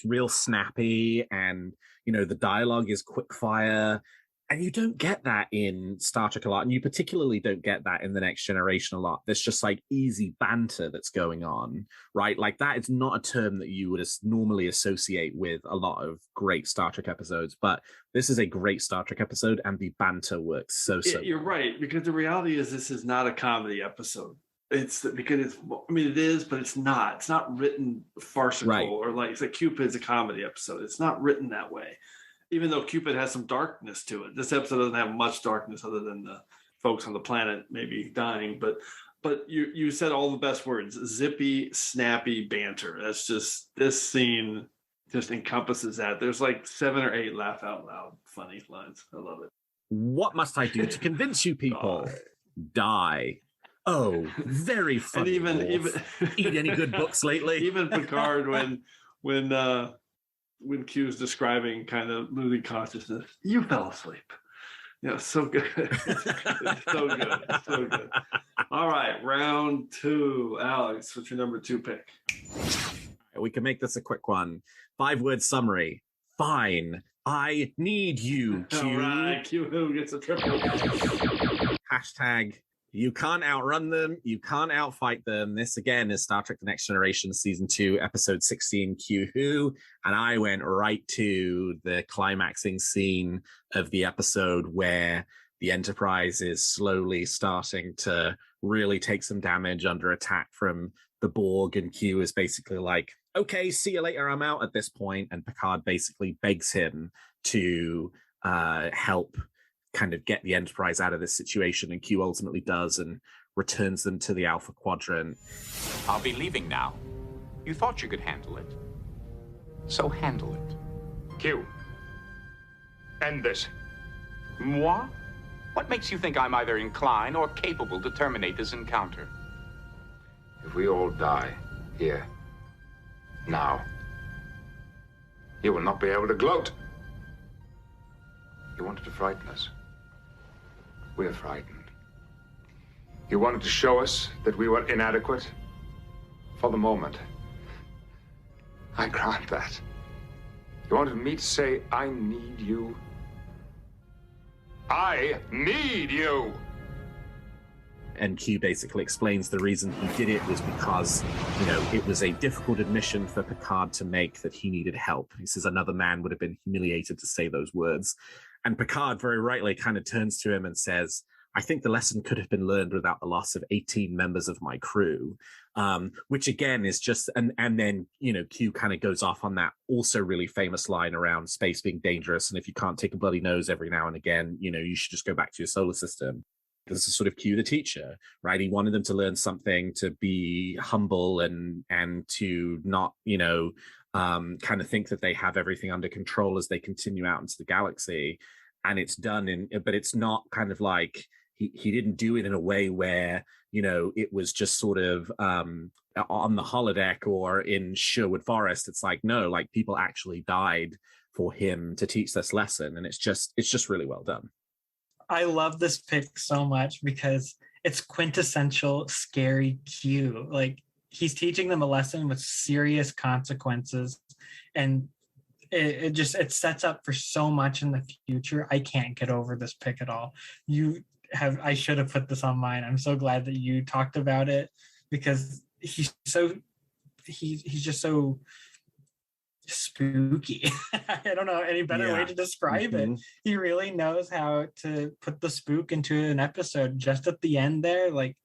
real snappy, and the dialogue is quick fire. And you don't get that in Star Trek a lot, and you particularly don't get that in The Next Generation a lot. There's just like easy banter that's going on, right? Like that is not a term that you would normally associate with a lot of great Star Trek episodes, but this is a great Star Trek episode, and the banter works so You're right, because the reality is this is not a comedy episode. It is, but it's not. It's not written farcical or like it's like Cupid's a comedy episode. It's not written that way. Even though Cupid has some darkness to it, this episode doesn't have much darkness other than the folks on the planet maybe dying. But you said all the best words: zippy, snappy banter. That's just, this scene just encompasses that. There's like 7 or 8 laugh out loud funny lines. I love it. What must I do to convince you people? Die. Oh, very funny. And even eat any good books lately? Even Picard when Q's describing kind of losing consciousness, you fell asleep. So good. So good. All right, round 2. Alex, what's your number 2 pick? We can make this a quick one. 5-word summary. Fine. I need you, Q. All right, Q gets a triple. Hashtag, you can't outrun them. You can't outfight them. This, again, is Star Trek The Next Generation, Season 2, Episode 16, Q Who. And I went right to the climaxing scene of the episode where the Enterprise is slowly starting to really take some damage under attack from the Borg. And Q is basically like, okay, see you later, I'm out at this point. And Picard basically begs him to help kind of get the Enterprise out of this situation, and Q ultimately does and returns them to the Alpha Quadrant. I'll be leaving now. You thought you could handle it. So handle it. Q. End this. Moi? What makes you think I'm either inclined or capable to terminate this encounter? If we all die here, now, you will not be able to gloat. You wanted to frighten us. We're frightened. You wanted to show us that we were inadequate. For the moment, I grant that. You wanted me to say, I need you. I need you! And Q basically explains the reason he did it was because, it was a difficult admission for Picard to make that he needed help. He says another man would have been humiliated to say those words. And Picard very rightly kind of turns to him and says, I think the lesson could have been learned without the loss of 18 members of my crew, which again is just, and then, Q kind of goes off on that also really famous line around space being dangerous. And if you can't take a bloody nose every now and again, you should just go back to your solar system. This is sort of Q the teacher, right? He wanted them to learn something, to be humble and to not, kind of think that they have everything under control as they continue out into the galaxy. And it's done but it's not kind of like he didn't do it in a way where, it was just sort of on the holodeck or in Sherwood Forest. It's like, no, like people actually died for him to teach this lesson. And it's just really well done. I love this pick so much because it's quintessential scary Q. Like, he's teaching them a lesson with serious consequences, and it sets up for so much in the future. I can't get over this pick at all. I should have put this on mine. I'm so glad that you talked about it, because he's just so spooky. I don't know any better way to describe it. He really knows how to put the spook into an episode just at the end there. Like,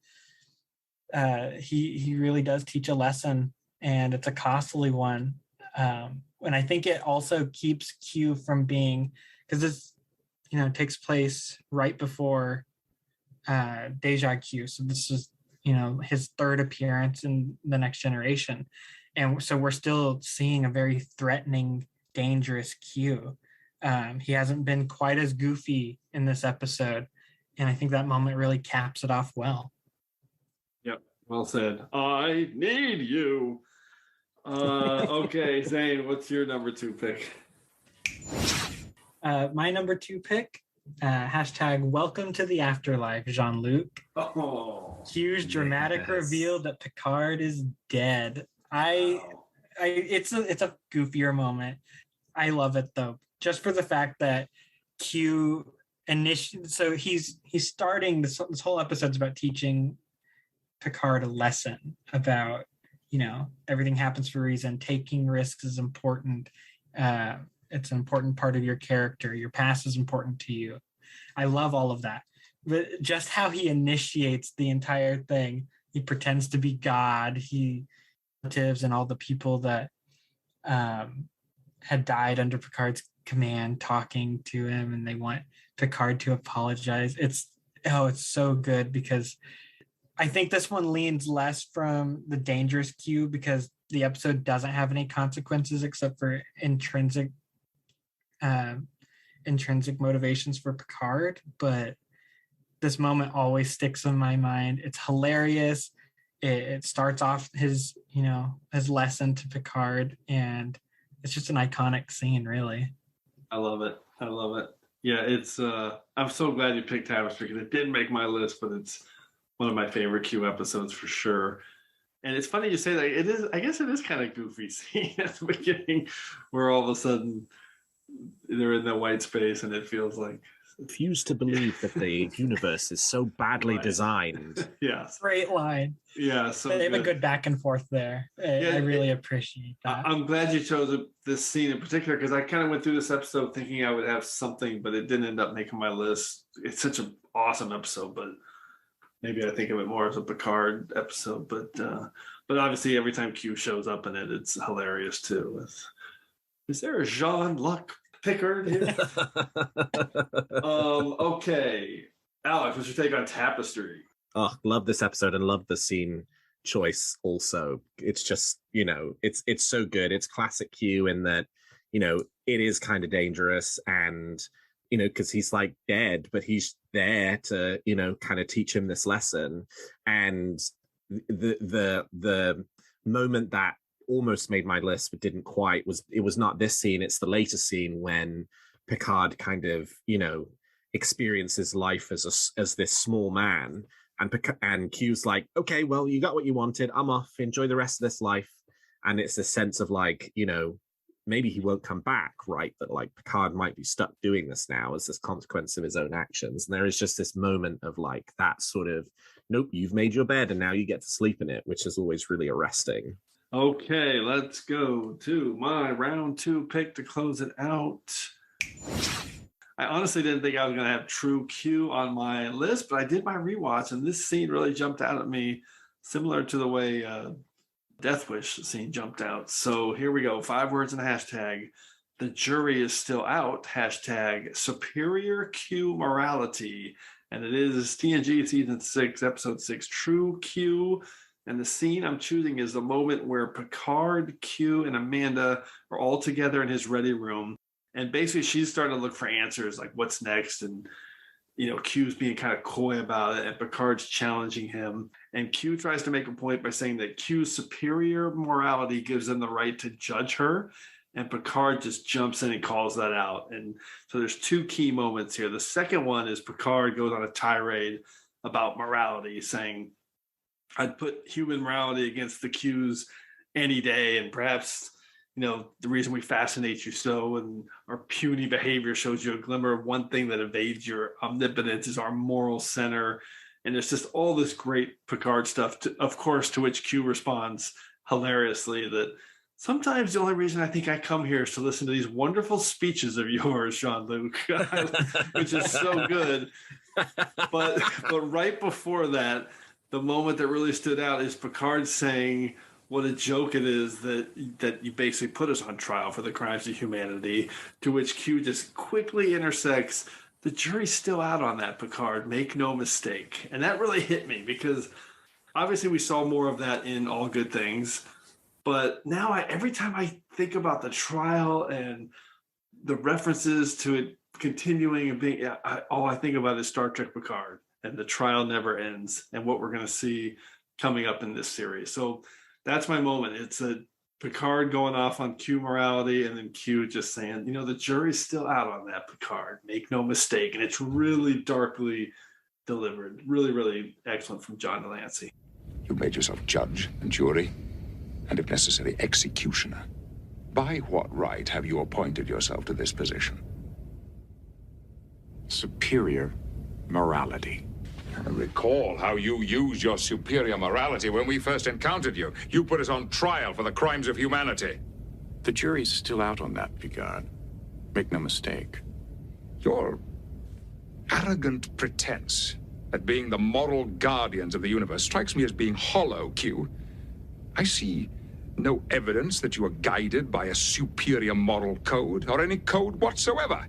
he really does teach a lesson, and it's a costly one. And I think it also keeps Q from being, because this takes place right before Deja Q. So this is his 3rd appearance in The Next Generation. And so we're still seeing a very threatening, dangerous Q. He hasn't been quite as goofy in this episode. And I think that moment really caps it off well. Yep, well said. I need you. Okay, Zane, what's your number 2 pick? My number 2 pick, hashtag welcome to the afterlife, Jean-Luc. Oh, huge dramatic reveal that Picard is dead. It's a goofier moment. I love it though, just for the fact that Q so he's starting this whole episode's about teaching Picard a lesson about, everything happens for a reason. Taking risks is important. It's an important part of your character. Your past is important to you. I love all of that. But just how he initiates the entire thing, he pretends to be God. He relatives and all the people that had died under Picard's command talking to him, and they want Picard to apologize. It's so good, because I think this one leans less from the dangerous Q, because the episode doesn't have any consequences except for intrinsic motivations for Picard. But this moment always sticks in my mind. It's hilarious. It starts off his lesson to Picard, and it's just an iconic scene, really. I love it. Yeah, it's I'm so glad you picked Tapestry, because it didn't make my list, but it's one of my favorite Q episodes for sure. And it's funny you say that. It is, I guess it is kind of goofy scene at the beginning, where all of a sudden they're in the white space and it feels like, refuse to believe that the universe is so badly designed. Yeah. Great line. Yeah. So they have a good back and forth there. I really appreciate that. I'm glad you chose this scene in particular, because I kind of went through this episode thinking I would have something, but it didn't end up making my list. It's such an awesome episode, but maybe I think of it more as a Picard episode. But obviously every time Q shows up in it, it's hilarious too. Is there a Jean-Luc Picard here? Okay, Alex, what's your take on Tapestry? Oh, love this episode and love the scene choice also. It's just, it's so good. It's classic Q in that, it is kind of dangerous, and because he's like dead, but he's there to kind of teach him this lesson. And the moment that almost made my list but didn't quite was not this scene. It's the later scene when Picard kind of experiences life as this small man, and Q's like, okay, well, you got what you wanted, I'm off, enjoy the rest of this life. And it's a sense of like, maybe he won't come back, right? That like Picard might be stuck doing this now as this consequence of his own actions. And there is just this moment of like that sort of, nope, you've made your bed and now you get to sleep in it, which is always really arresting. Okay, let's go to my round 2 pick to close it out. I honestly didn't think I was going to have true Q on my list, but I did my rewatch, and this scene really jumped out at me, similar to the way Death Wish scene jumped out. So here we go. 5 words and a hashtag. The jury is still out. Hashtag superior Q morality. And it is TNG season 6, episode 6, True Q. And the scene I'm choosing is the moment where Picard, Q, and Amanda are all together in his ready room. And basically she's starting to look for answers, like what's next. And, Q's being kind of coy about it, and Picard's challenging him. And Q tries to make a point by saying that Q's superior morality gives them the right to judge her. And Picard just jumps in and calls that out. And so there's 2 key moments here. The second one is Picard goes on a tirade about morality, saying, I'd put human morality against the Q's any day. And perhaps, the reason we fascinate you so, and our puny behavior shows you a glimmer of one thing that evades your omnipotence, is our moral center. And there's just all this great Picard stuff, of course, to which Q responds hilariously that sometimes the only reason I think I come here is to listen to these wonderful speeches of yours, Jean-Luc, which is so good. But right before that, the moment that really stood out is Picard saying what a joke it is that you basically put us on trial for the crimes of humanity, to which Q just quickly intersects, the jury's still out on that, Picard, make no mistake. And that really hit me, because obviously we saw more of that in All Good Things, but now every time I think about the trial and the references to it continuing and being, all I think about is Star Trek Picard and the trial never ends and what we're going to see coming up in this series. So that's my moment. It's a Picard going off on Q morality, and then Q just saying, you know, the jury's still out on that, Picard. Make no mistake. And it's really darkly delivered. Really, really excellent from John de Lancie. You made yourself judge and jury, and if necessary, executioner. By what right have you appointed yourself to this position? Superior morality. I recall how you used your superior morality when we first encountered you. You put us on trial for the crimes of humanity. The jury's still out on that, Picard. Make no mistake. Your arrogant pretense at being the moral guardians of the universe strikes me as being hollow, Q. I see no evidence that you are guided by a superior moral code or any code whatsoever.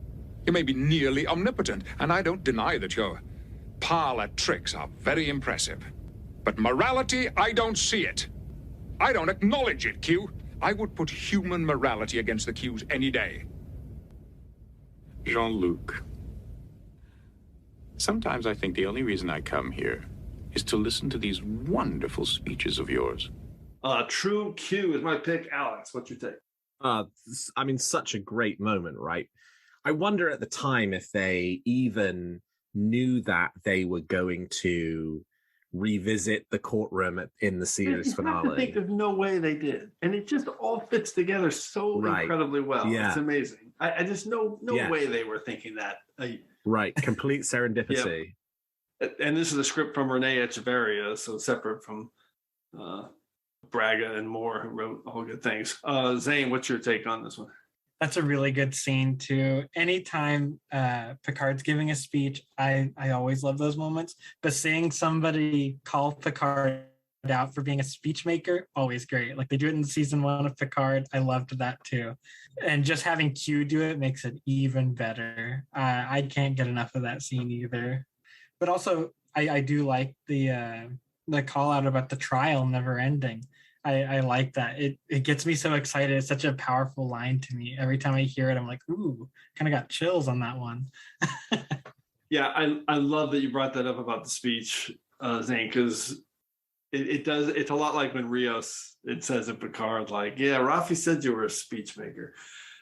You may be nearly omnipotent, and I don't deny that your parlor tricks are very impressive. But morality, I don't see it. I don't acknowledge it, Q. I would put human morality against the Q's any day. Jean-Luc, sometimes I think the only reason I come here is to listen to these wonderful speeches of yours. True Q is my pick. Alex, what's your take? I mean, such a great moment, right? I wonder at the time if they even knew that they were going to revisit the courtroom in the series finale. I think there's no way they did. And it just all fits together so incredibly well. Yeah. It's amazing. I just no way they were thinking that. Right. Complete serendipity. Yep. And this is a script from Renee Echeverria, so separate from Braga and Moore, who wrote All Good Things. Zane, what's your take on this one? That's a really good scene too. Anytime Picard's giving a speech, I always love those moments. But seeing somebody call Picard out for being a speech maker, always great. Like they do it in season 1 of Picard. I loved that too. And just having Q do it makes it even better. I can't get enough of that scene either. But also, I do like the call out about the trial never ending. I like that. It gets me so excited. It's such a powerful line to me. Every time I hear it, I'm like, ooh, kind of got chills on that one. Yeah, I love that you brought that up about the speech, Zane, because it's a lot like when Rios, it says in Picard, like, yeah, Rafi said you were a speech maker.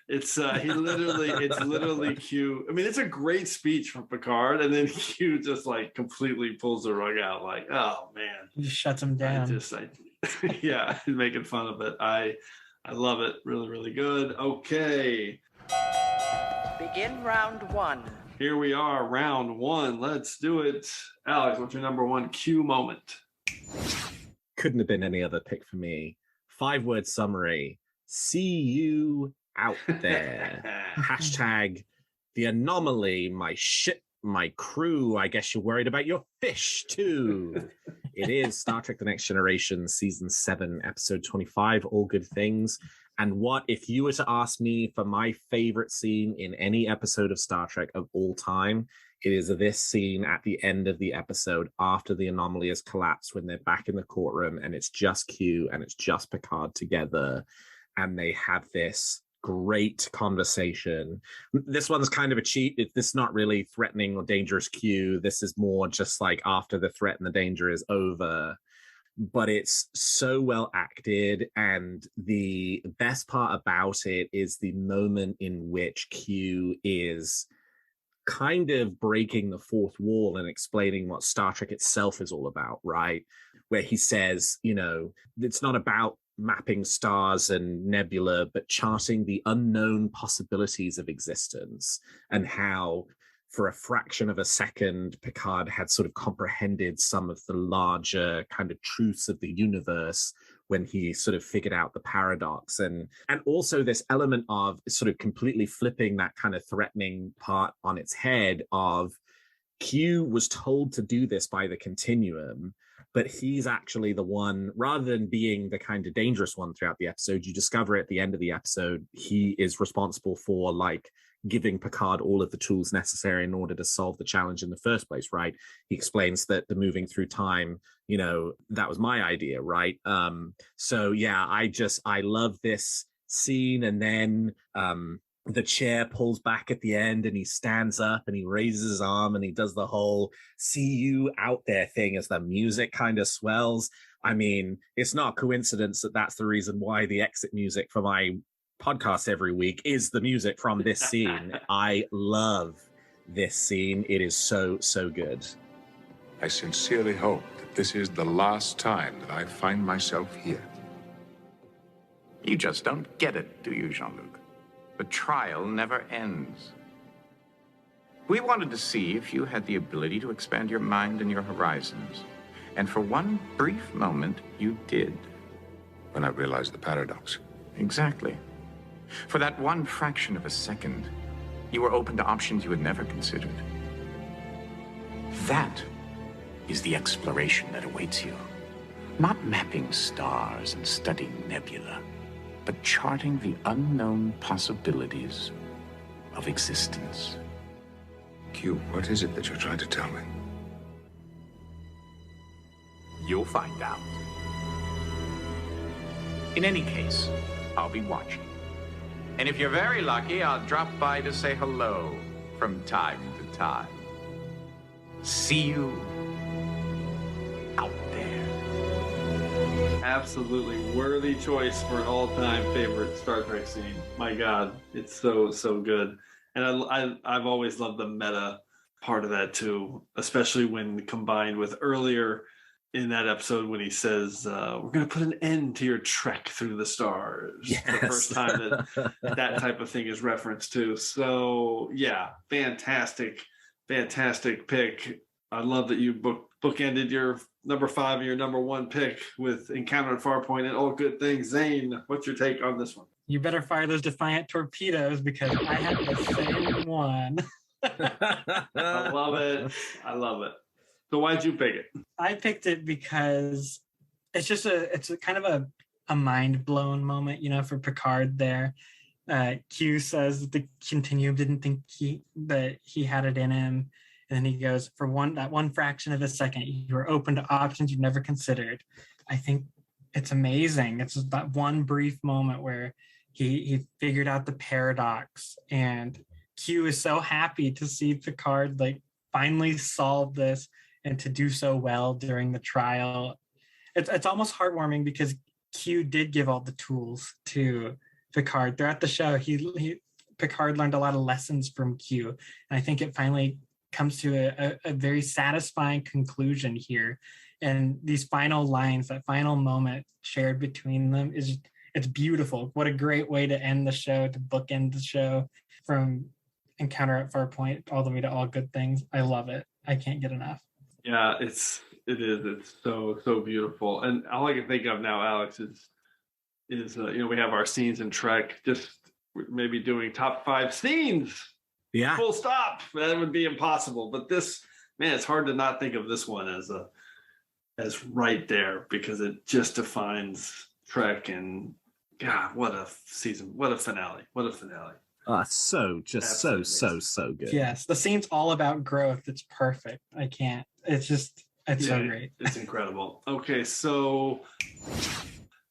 It's literally Q. I mean, it's a great speech from Picard, and then Q just like completely pulls the rug out, like, oh man, he just shuts him down. Yeah, making fun of it. I love it. Really, really good. Okay. Begin round 1. Here we are, round 1. Let's do it. Alex, what's your number 1 Q moment? Couldn't have been any other pick for me. 5-word summary. See you out there. Hashtag the anomaly, my shit, my crew. I guess you're worried about your fish too. It is Star Trek The Next Generation, Season 7, Episode 25, All Good Things. And what, if you were to ask me for my favorite scene in any episode of Star Trek of all time, it is this scene at the end of the episode after the anomaly has collapsed, when they're back in the courtroom and it's just Q and it's just Picard together. And they have this great conversation. This one's kind of a cheat. This is not really threatening or dangerous Q. This is more just like after the threat and the danger is over. But it's so well acted, and the best part about it is the moment in which Q is kind of breaking the fourth wall and explaining what Star Trek itself is all about, right? Where he says, you know, it's not about mapping stars and nebula, but charting the unknown possibilities of existence, and how for a fraction of a second Picard had sort of comprehended some of the larger kind of truths of the universe when he sort of figured out the paradox. And also this element of sort of completely flipping that kind of threatening part on its head of Q was told to do this by the Continuum, but he's actually the one, rather than being the kind of dangerous one throughout the episode, you discover at the end of the episode, he is responsible for like giving Picard all of the tools necessary in order to solve the challenge in the first place, right? He explains that the moving through time, you know, that was my idea, right? So yeah, I love this scene. And then the chair pulls back at the end and he stands up and he raises his arm and he does the whole "see you out there" thing as the music kind of swells. I mean, it's not a coincidence that that's the reason why the exit music for my podcast every week is the music from this scene. I love this scene. It is so good. I sincerely hope that this is the last time that I find myself here. You just don't get it, do you, Jean-Luc? The trial never ends. We wanted to see if you had the ability to expand your mind and your horizons. And for one brief moment, you did. When I realized the paradox. Exactly. For that one fraction of a second, you were open to options you had never considered. That is the exploration that awaits you. Not mapping stars and studying nebula, but charting the unknown possibilities of existence. Q, what is it that you're trying to tell me? You'll find out. In any case, I'll be watching. And if you're very lucky, I'll drop by to say hello from time to time. See you out there. Absolutely worthy choice for an all-time favorite Star Trek scene. My God, it's so good. And I've always loved the meta part of that too, especially when combined with earlier in that episode when he says, we're going to put an end to your trek through the stars. Yes. The first time that type of thing is referenced to. So yeah, fantastic pick. I love that you bookended your number 5 and your number 1 pick with Encounter at Farpoint and All Good Things. Zane, what's your take on this one? You better fire those defiant torpedoes because I have the same one. I love it. So why'd you pick it? I picked it because it's a kind of a mind blown moment, for Picard there. Q says that the Continuum didn't think that he had it in him. And then he goes, for that one fraction of a second, you were open to options you've never considered. I think it's amazing. It's just that one brief moment where he figured out the paradox, and Q is so happy to see Picard finally solve this and to do so well during the trial. It's almost heartwarming because Q did give all the tools to Picard throughout the show. Picard learned a lot of lessons from Q, and I think it finally comes to a very satisfying conclusion here. And these final lines, that final moment shared between them it's beautiful. What a great way to end the show, to bookend the show from Encounter at Farpoint all the way to All Good Things. I love it. I can't get enough. Yeah, it is. It's so beautiful. And all I can think of now, Alex, is we have our scenes in Trek, just maybe doing top 5 scenes. Yeah. Full stop. That would be impossible. But this, man, it's hard to not think of this one as right there because it just defines Trek. And God, what a season! What a finale! So good. Yes, the scene's all about growth. It's perfect. I can't. It's so great. It's incredible. Okay, so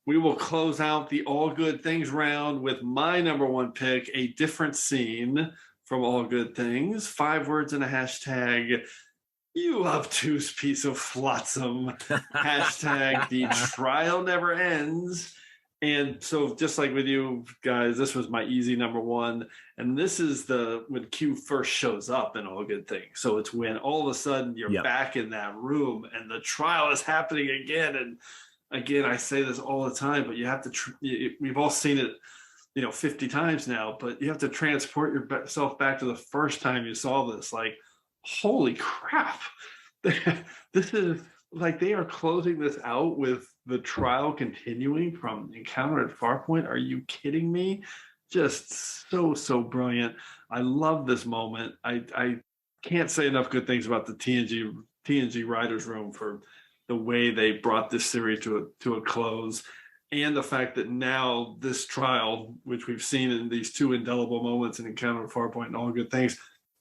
we will close out the All Good Things round with my number 1 pick, a different scene from All Good Things. 5 words and a hashtag. You obtuse piece of flotsam. Hashtag the trial never ends. And so just like with you guys, this was my easy number 1. And this is when Q first shows up in All Good Things. So it's when all of a sudden you're back in that room and the trial is happening again. And again, I say this all the time, but you have to, we've all seen it, 50 times now, but you have to transport yourself back to the first time you saw this. Like, holy crap. This is like they are closing this out with the trial continuing from Encounter at Farpoint. Are you kidding me? Just so brilliant. I love this moment. I can't say enough good things about the TNG writers room for the way they brought this series to a close, and the fact that now this trial, which we've seen in these 2 indelible moments in Encounter at Farpoint and All Good Things,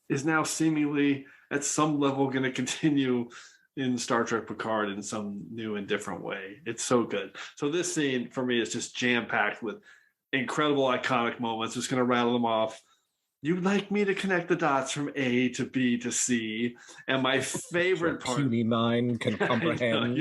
is now seemingly at some level going to continue in Star Trek Picard in some new and different way. It's so good. So this scene for me is just jam-packed with incredible iconic moments. Just going to rattle them off. You'd like me to connect the dots from A to B to C. And my favorite part... puny mind can comprehend.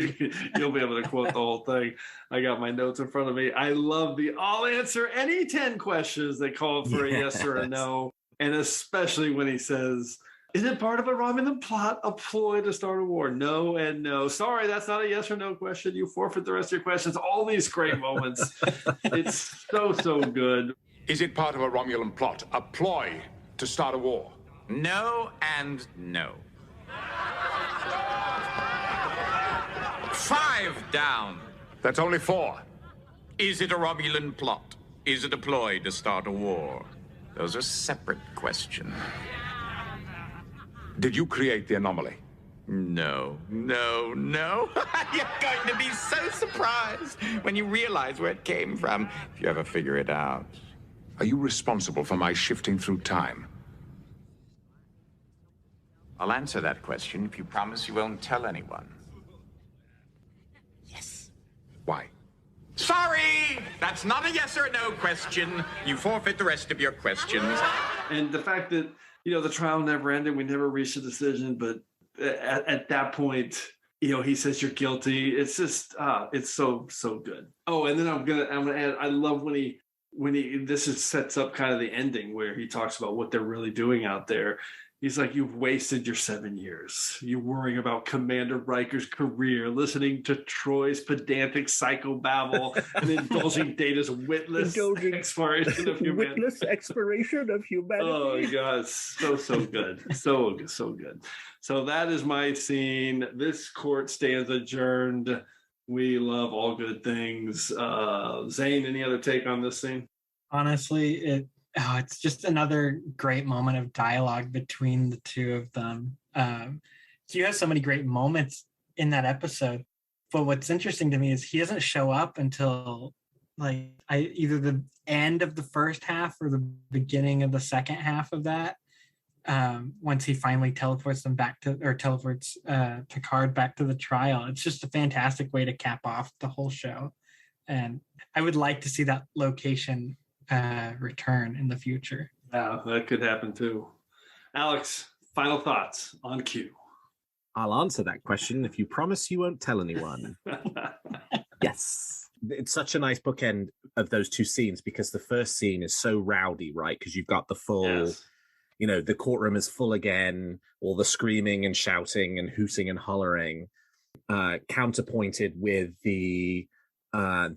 You'll be able to quote the whole thing. I got my notes in front of me. I love the I'll answer any 10 questions that call for a yes or a no. And especially when he says, is it part of a Romulan plot, a ploy to start a war? No and no. Sorry, that's not a yes or no question. You forfeit the rest of your questions. All these great moments. It's so good. Is it part of a Romulan plot, a ploy to start a war? No and no. 5 down. That's only 4. Is it a Romulan plot? Is it a ploy to start a war? Those are separate questions. Did you create the anomaly? No. You're going to be so surprised when you realize where it came from, if you ever figure it out. Are you responsible for my shifting through time? I'll answer that question if you promise you won't tell anyone. Yes. Why? Sorry! That's not a yes or a no question. You forfeit the rest of your questions. And the fact that, the trial never ended, we never reached a decision, but at that point, he says you're guilty. It's just, it's so good. Oh, and then I'm gonna add, I love when he sets up kind of the ending where he talks about what they're really doing out there. He's like, you've wasted your 7 years. You're worrying about Commander Riker's career, listening to Troy's pedantic psychobabble, and indulging Data's witless exploration of humanity. Witless exploration of humanity. Oh, God. So good. So good. So that is my scene. This court stands adjourned. We love all good things. Zane, any other take on this scene? Honestly, it's just another great moment of dialogue between the two of them. You have so many great moments in that episode. But what's interesting to me is he doesn't show up until either the end of the first half or the beginning of the second half of that. Once he finally teleports Picard back to the trial. It's just a fantastic way to cap off the whole show. And I would like to see that location return in the future. Yeah, that could happen too. Alex, final thoughts on Q. I'll answer that question if you promise you won't tell anyone. Yes. It's such a nice bookend of those two scenes because the first scene is so rowdy, right? Because you've got the full, the courtroom is full again, all the screaming and shouting and hooting and hollering, counterpointed with the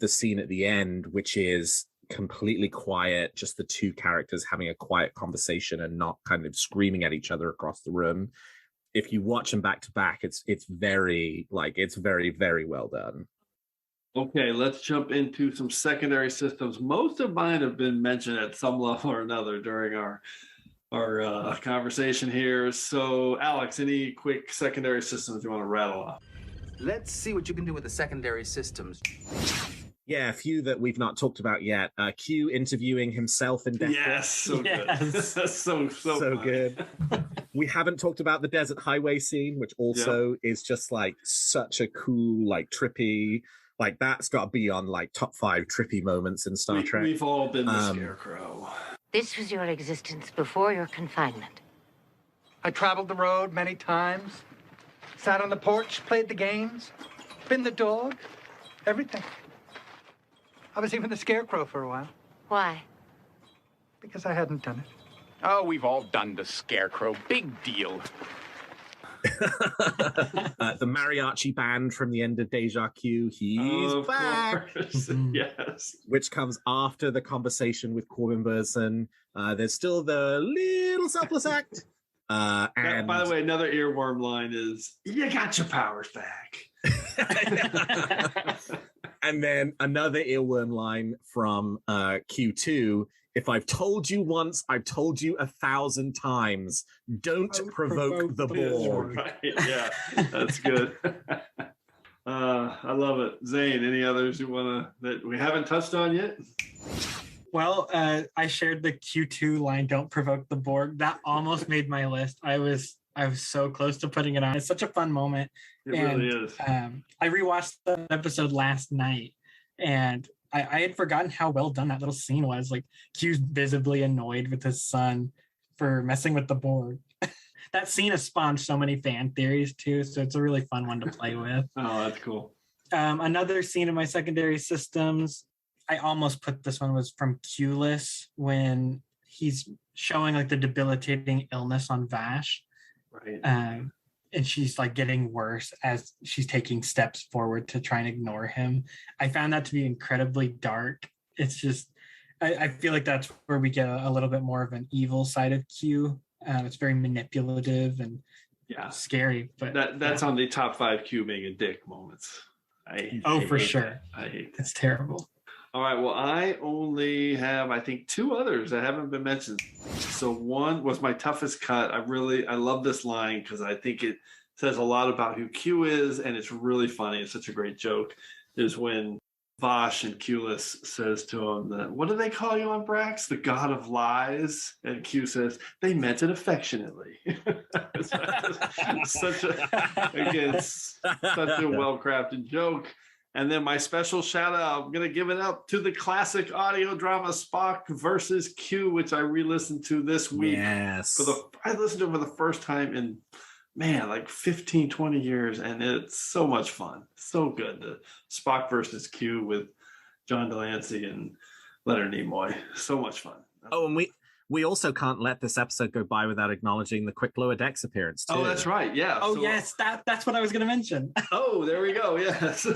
scene at the end, which is completely quiet, just the two characters having a quiet conversation and not kind of screaming at each other across the room. If you watch them back to back, it's very, very well done. Okay, let's jump into some secondary systems. Most of mine have been mentioned at some level or another during our conversation here. So, Alex, any quick secondary systems you want to rattle off? Let's see what you can do with the secondary systems. Yeah, a few that we've not talked about yet. Q interviewing himself in Death. Yes, so good. so good. We haven't talked about the Desert Highway scene, which also is just such a cool, trippy. That's got to be on top 5 trippy moments in Star Trek. We've all been the Scarecrow. This was your existence before your confinement. I traveled the road many times, sat on the porch, played the games, been the dog, everything. I was even the Scarecrow for a while. Why? Because I hadn't done it. Oh, we've all done the Scarecrow. Big deal. The mariachi band from the end of Deja Q, he's back. Yes. Which comes after the conversation with Corbin Burnson. There's still the little selfless act. And by the way, another earworm line is, you got your powers back. And then another earworm line from Q2. If I've told you once, I've told you 1,000 times. Don't provoke the Borg. Right. Yeah, that's good. I love it. Zane, any others you that we haven't touched on yet? Well, I shared the Q2 line, "Don't provoke the Borg." That almost made my list. I was so close to putting it on. It's such a fun moment. It really is. I rewatched the episode last night, and I had forgotten how well done that little scene was. Q's visibly annoyed with his son, for messing with the Borg. That scene has spawned so many fan theories too, so it's a really fun one to play with. Oh, that's cool. Another scene in my secondary systems, I almost put this one, was from Q-less when he's showing like the debilitating illness on Vash. Right. And she's like getting worse as she's taking steps forward to try and ignore him. I found that to be incredibly dark. It's just, I feel like that's where we get a little bit more of an evil side of Q. It's very manipulative and scary. But that's on the top 5 Q being a dick moments. For sure. I hate that. It's terrible. All right. Well, I only have, I think, 2 others that haven't been mentioned. So one was my toughest cut. I love this line because I think it says a lot about who Q is, and it's really funny. It's such a great joke. Is when Vosh and Q-less says to him, what do they call you on Brax? The god of lies. And Q says, they meant it affectionately. Such a well-crafted joke. And then my special shout out, I'm going to give it up to the classic audio drama Spock versus Q, which I re-listened to this week. Yes. I listened to it for the first time in, like 15, 20 years, and it's so much fun. So good. The Spock versus Q with John de Lancie and Leonard Nimoy. So much fun. Oh, and we also can't let this episode go by without acknowledging the quick lower decks appearance too. Oh, that's right. Yeah. Oh, yes. That's what I was going to mention. Oh, there we go. Yes.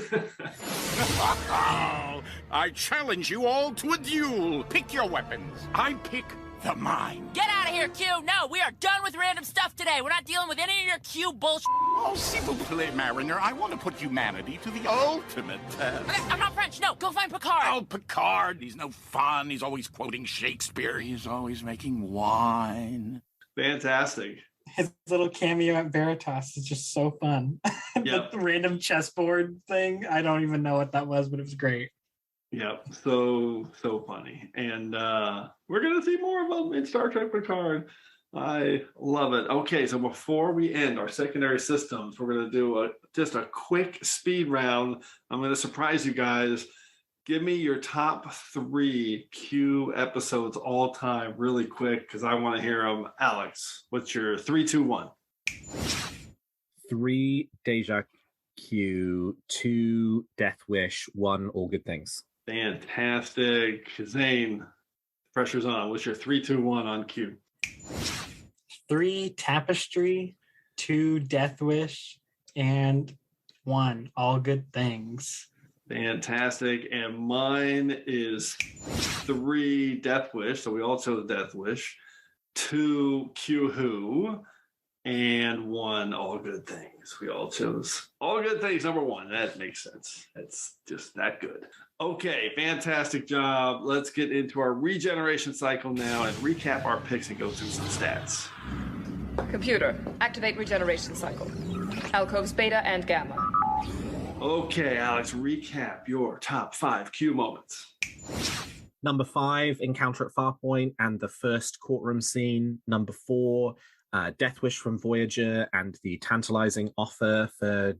I challenge you all to a duel. Pick your weapons. I pick the mine. Get out of here, Q! No, we are done with random stuff today. We're not dealing with any of your Q bullshit. Oh, s'il vous plaît, Mariner. I want to put humanity to the ultimate test. I'm not French. No, go find Picard. Oh, Picard. He's no fun. He's always quoting Shakespeare. He's always making wine. Fantastic. His little cameo at Veritas is just so fun. Yep. The random chessboard thing. I don't even know what that was, but it was great. Yep, so funny. And we're going to see more of them in Star Trek Picard. I love it. Okay, so before we end our secondary systems, we're going to do just a quick speed round. I'm going to surprise you guys. Give me your top 3 Q episodes all time really quick because I want to hear them. Alex, what's your 3, 2, 1? 3, Deja Q. 2, Death Wish. 1, All Good Things. Fantastic. Zane, pressure's on. What's your 3, 2, 1 on Q? 3, Tapestry. 2, Death Wish. And 1, All Good Things. Fantastic. And mine is 3, Death Wish. So we all chose Death Wish. 2, Q Who. And 1, All Good Things. We all chose All Good Things, number 1. That makes sense. That's just that good. Okay, fantastic job. Let's get into our regeneration cycle now and recap our picks and go through some stats. Computer, activate regeneration cycle. Alcoves beta and gamma. Okay, Alex, recap your top 5 Q moments. Number 5, Encounter at Farpoint and the first courtroom scene. Number 4, Death Wish from Voyager and the tantalizing offer for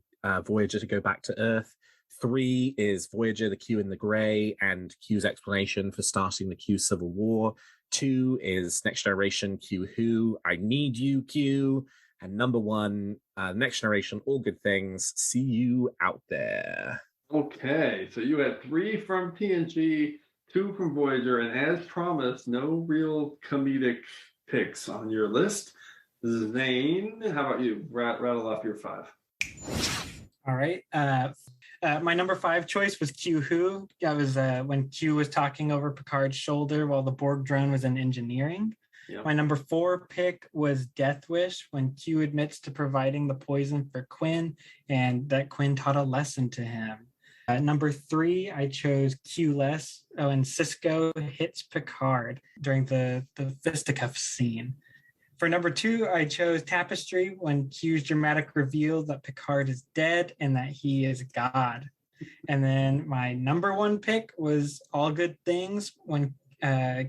Voyager to go back to Earth. 3 is Voyager, the Q in the Grey, and Q's explanation for starting the Q Civil War. 2 is Next Generation Q Who, I Need You Q. And number 1, Next Generation, All Good Things. See you out there. Okay, so you had 3 from TNG, 2 from Voyager, and as promised, no real comedic picks on your list. Zane, how about you? Rattle off your 5. All right. My number 5 choice was Q Who. That was when Q was talking over Picard's shoulder while the Borg drone was in engineering. Yep. My number 4 pick was Death Wish, when Q admits to providing the poison for Quinn and that Quinn taught a lesson to him. Number 3, I chose Q-less when Sisko hits Picard during the fisticuff scene. For number 2, I chose Tapestry, when Q's dramatic reveal that Picard is dead and that he is God. And then my number 1 pick was All Good Things, when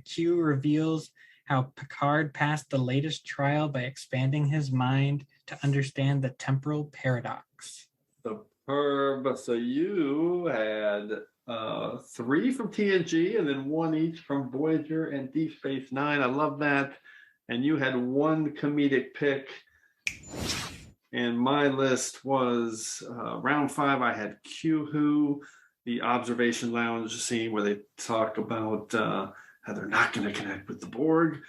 Q reveals how Picard passed the latest trial by expanding his mind to understand the temporal paradox. Superb. So you had 3 from TNG and then 1 each from Voyager and Deep Space Nine. I love that. and you had one comedic pick. And my list was round 5. I had Q, the observation lounge scene where they talk about how they're not going to connect with the Borg.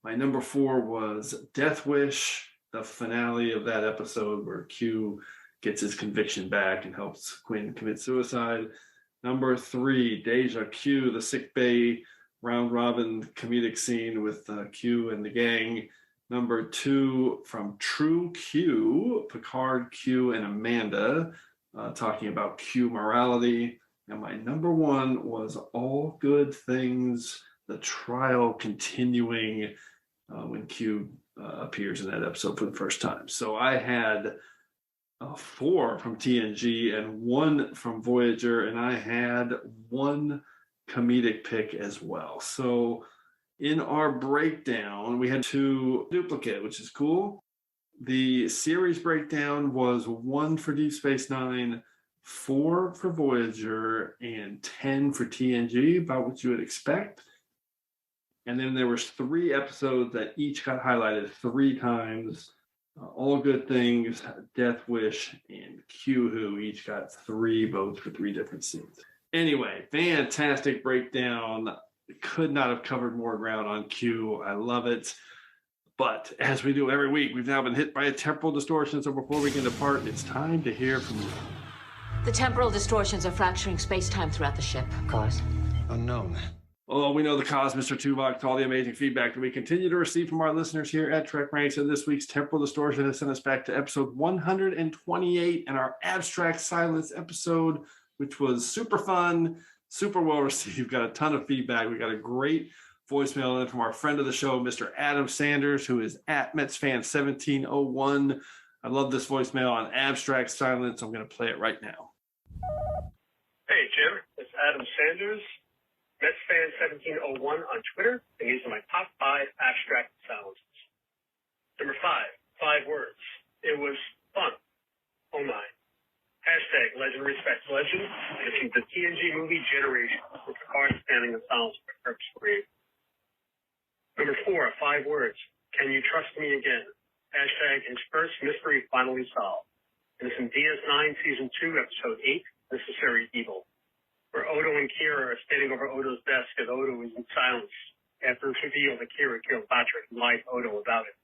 My number 4 was Death Wish, the finale of that episode where Q gets his conviction back and helps Quinn commit suicide. Number 3, Deja Q, the sickbay round robin comedic scene with Q and the gang. Number 2, from True Q, Picard, Q, and Amanda, talking about Q morality. And my number 1 was All Good Things, the trial continuing when Q appears in that episode for the first time. So I had 4 from TNG and 1 from Voyager, and I had 1 comedic pick as well. So in our breakdown, we had 2 duplicate, which is cool. The series breakdown was 1 for Deep Space Nine, 4 for Voyager, and 10 for TNG, about what you would expect. And then there was 3 episodes that each got highlighted 3 times. All Good Things, Death Wish, and Q Who each got 3 votes for 3 different scenes. Anyway, fantastic breakdown. Could not have covered more ground on Q. I love it. But as we do every week, we've now been hit by a temporal distortion. So before we can depart, it's time to hear from you. The temporal distortions are fracturing space-time throughout the ship. Cause? Unknown. Oh, we know the cause, Mr. Tuvok, to all the amazing feedback that we continue to receive from our listeners here at TrekRanks. And this week's temporal distortion has sent us back to episode 128 and our abstract silence episode, which was super fun, super well received. Got a ton of feedback. We got a great voicemail in from our friend of the show, Mr. Adam Sanders, who is at MetsFan1701. I love this voicemail on abstract silence. I'm going to play it right now. Hey, Jim. It's Adam Sanders, MetsFan1701 on Twitter, and these are my top 5 abstract silences. Number 5 words. It was fun. Oh my. Hashtag legend respects legend. This is the TNG movie Generation, with Picard standing in silence for Kirk's grave. Number 4, 5 words. Can you trust me again? Hashtag his first mystery finally solved. And it's in DS9 Season 2, Episode 8, Necessary Evil, where Odo and Kira are standing over Odo's desk as Odo is in silence after it's revealed that Kira killed Patrick and lied to Odo about it.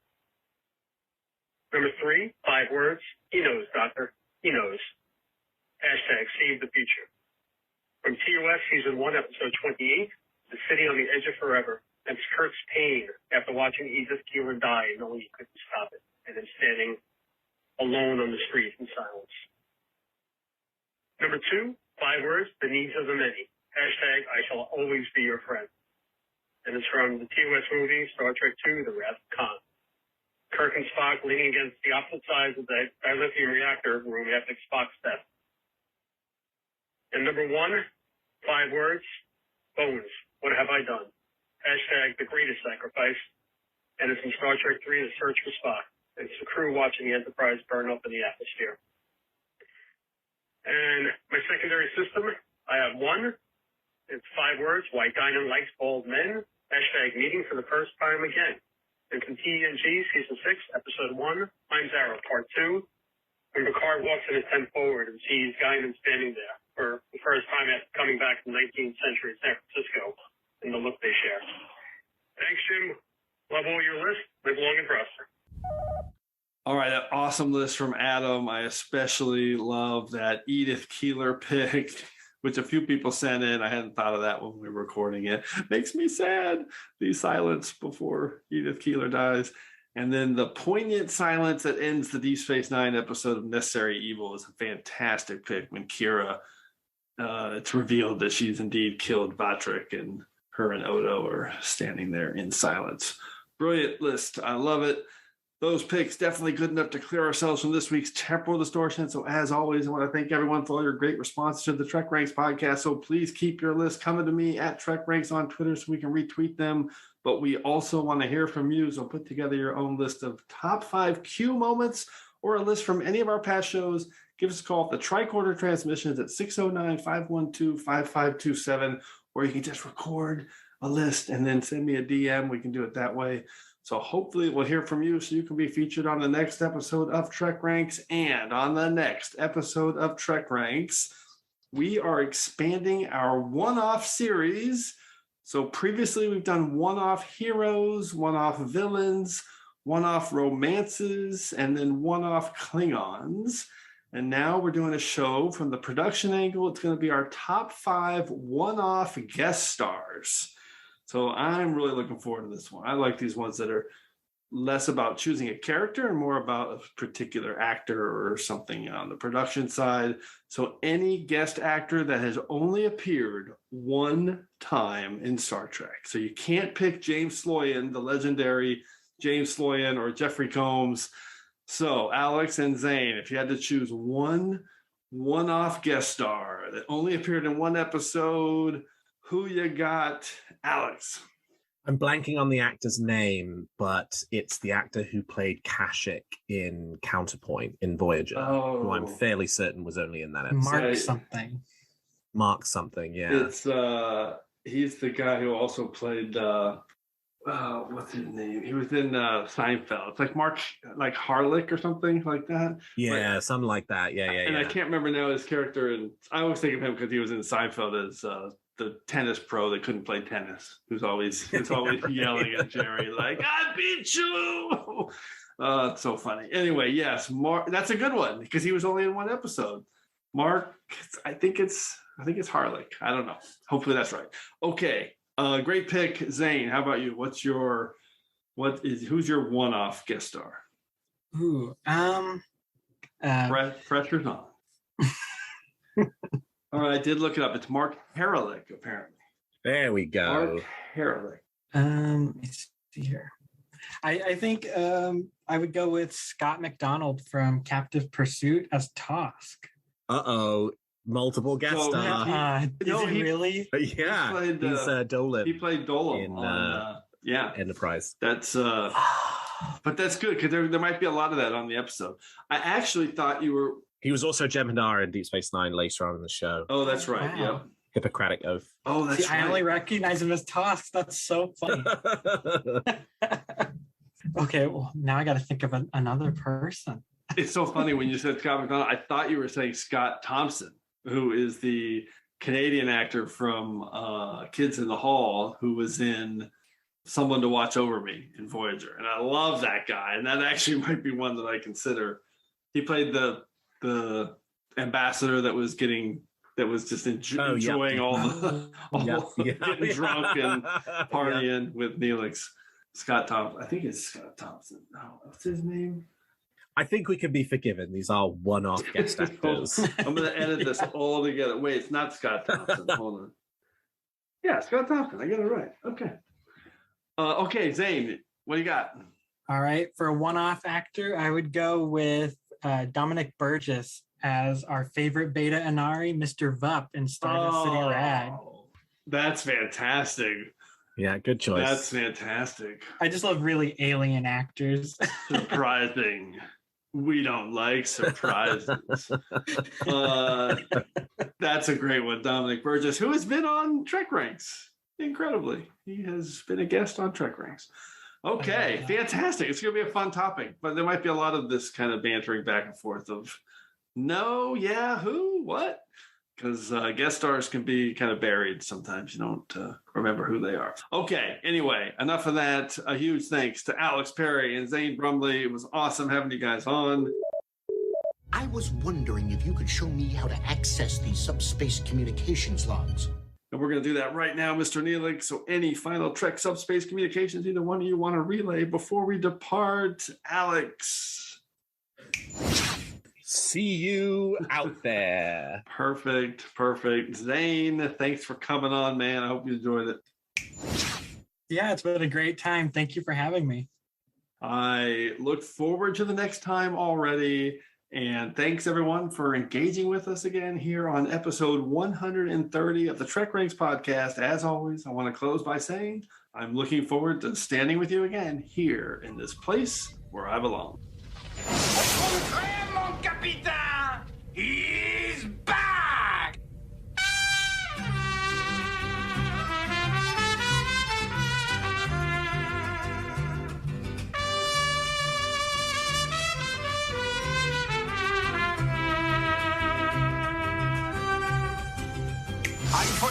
Number 3, 5 words. He knows, Doctor. He knows. Hashtag save the future. From TOS Season 1, Episode 28, The City on the Edge of Forever. That's Kirk's pain after watching Edith Keeler die and knowing he couldn't stop it, and then standing alone on the street in silence. Number 2, 5 words, the needs of the many. Hashtag I shall always be your friend. And it's from the TOS movie, Star Trek II, The Wrath of Khan. Kirk and Spock leaning against the opposite sides of the dilithium reactor room after Spock's death. And number 1, 5 words, bones, what have I done? Hashtag the greatest sacrifice. And it's in Star Trek III, The Search for Spock. It's the crew watching the Enterprise burn up in the atmosphere. And my secondary system, I have 1. It's 5 words, why Guinan likes bald men. Hashtag meeting for the first time again. And from TNG Season 6, Episode 1, Time's Arrow, Part 2, when Picard walks in his tent forward and sees Guinan standing there for the first time after coming back from 19th century San Francisco, and the look they share. Thanks, Jim. Love all your lists. Live long and prosper. All right, an awesome list from Adam. I especially love that Edith Keeler pick, which a few people sent in. I hadn't thought of that when we were recording it. Makes me sad, the silence before Edith Keeler dies. And then the poignant silence that ends the Deep Space Nine episode of Necessary Evil is a fantastic pick when Kira, it's revealed that she's indeed killed Patrick, and her and Odo are standing there in silence. Brilliant list. I love it. Those picks definitely good enough to clear ourselves from this week's temporal distortion. So as always, I want to thank everyone for all your great responses to the TrekRanks podcast. So please keep your list coming to me at TrekRanks on Twitter so we can retweet them. But we also want to hear from you. So put together your own list of top 5 Q moments or a list from any of our past shows. Give us a call at the Tricorder Transmissions at 609-512-5527, or you can just record a list and then send me a DM. We can do it that way. So hopefully we'll hear from you so you can be featured on the next episode of Trek Ranks. And on the next episode of Trek Ranks, we are expanding our one-off series. So previously we've done one-off heroes, one-off villains, one-off romances, and then one-off Klingons. And now we're doing a show from the production angle. It's going to be our top 5 one-off guest stars. So I'm really looking forward to this one. I like these ones that are less about choosing a character and more about a particular actor or something on the production side. So any guest actor that has only appeared one time in Star Trek. So you can't pick James Sloyan, the legendary James Sloyan, or Jeffrey Combs. So Alex and Zane, if you had to choose one-off guest star that only appeared in one episode, who you got? Alex. I'm blanking on the actor's name, but it's the actor who played Kashyyyk in Counterpoint in Voyager, who I'm fairly certain was only in that episode. Mark something, yeah. It's he's the guy who also played what's his name? He was in Seinfeld. It's like Mark, like Harlick or something like that. Yeah, something like that. Yeah. And I can't remember now his character, and I always think of him because he was in Seinfeld as the tennis pro that couldn't play tennis, who's always yelling at Jerry like, "I beat you!" It's so funny. Anyway, yes, Mark. That's a good one because he was only in one episode. Mark, I think it's Harlick. I don't know. Hopefully that's right. Okay, great pick, Zane. How about you? Who's your one-off guest star? Ooh, pressure's on. All right, I did look it up. It's Mark Harlick, apparently. There we go. Mark Harlick. Let me see here. I think I would go with Scott McDonald from Captive Pursuit as Tosk. Uh-oh. Multiple guest star. He really? Yeah. He's Dolan. He played Dolan in on Enterprise. That's but that's good because there might be a lot of that on the episode. I actually thought you were. He was also Jem'Hadar in Deep Space Nine later on in the show. Oh, that's right. Wow. Yeah. Hippocratic Oath. Oh, that's right. I only recognize him as Tosk. That's so funny. Okay, well, now I got to think of another person. It's so funny when you said Scott McDonald. I thought you were saying Scott Thompson, who is the Canadian actor from Kids in the Hall, who was in Someone to Watch Over Me in Voyager. And I love that guy. And that actually might be one that I consider. He played the ambassador that was just enjoying all getting drunk and partying with Neelix. Scott Thompson. I think it's Scott Thompson. Oh, what's his name? I think we can be forgiven. These are one-off guest actors. I'm going to edit this all together. Wait, it's not Scott Thompson. Hold on. Yeah, Scott Thompson. I got it right. Okay. Okay, Zane, what do you got? All right. For a one-off actor, I would go with Dominic Burgess as our favorite Beta Inari, Mr. Vup in Stardust City Rad. That's fantastic. Yeah, good choice. That's fantastic. I just love really alien actors. Surprising. We don't like surprises. That's a great one, Dominic Burgess, who has been on Trek Ranks. Incredibly. He has been a guest on Trek Ranks. Okay, fantastic. It's going to be a fun topic, but there might be a lot of this kind of bantering back and forth of no, yeah, who, what? Because guest stars can be kind of buried. Sometimes you don't remember who they are. Okay, anyway, enough of that. A huge thanks to Alex Perry and Zane Brumley. It was awesome having you guys on. I was wondering if you could show me how to access these subspace communications logs. And we're going to do that right now, Mr. Neelix. So any final Trek subspace communications either one of you want to relay before we depart? Alex. See you out there. Perfect. Zane, thanks for coming on, man. I hope you enjoyed it. Yeah, it's been a great time. Thank you for having me. I look forward to the next time already. And thanks, everyone, for engaging with us again here on episode 130 of the Trek Ranks podcast. As always, I want to close by saying I'm looking forward to standing with you again here in this place where I belong. Mon capitaine! He's back!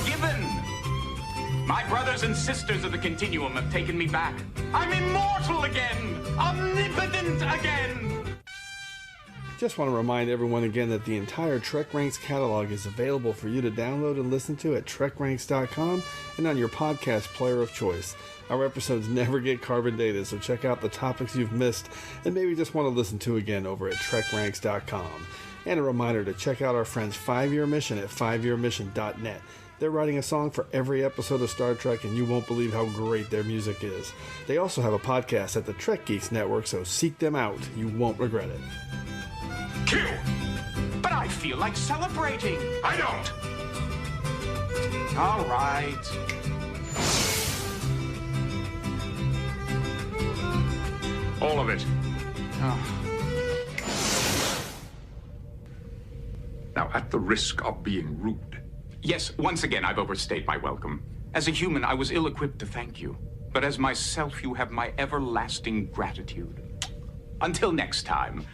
forgiven. My brothers and sisters of the Continuum have taken me back. I'm immortal again, omnipotent again. Just want to remind everyone again that the entire TrekRanks catalog is available for you to download and listen to at TrekRanks.com and on your podcast player of choice. Our episodes never get carbon dated, so check out the topics you've missed and maybe just want to listen to again over at TrekRanks.com. And a reminder to check out our friends 5-Year Mission at 5yearmission.net. They're writing a song for every episode of Star Trek, and you won't believe how great their music is. They also have a podcast at the Trek Geeks Network, so seek them out. You won't regret it. Q! But I feel like celebrating. I don't. All right. All of it. Oh. Now, at the risk of being rude. Yes, once again, I've overstayed my welcome. As a human, I was ill-equipped to thank you. But as myself, you have my everlasting gratitude. Until next time.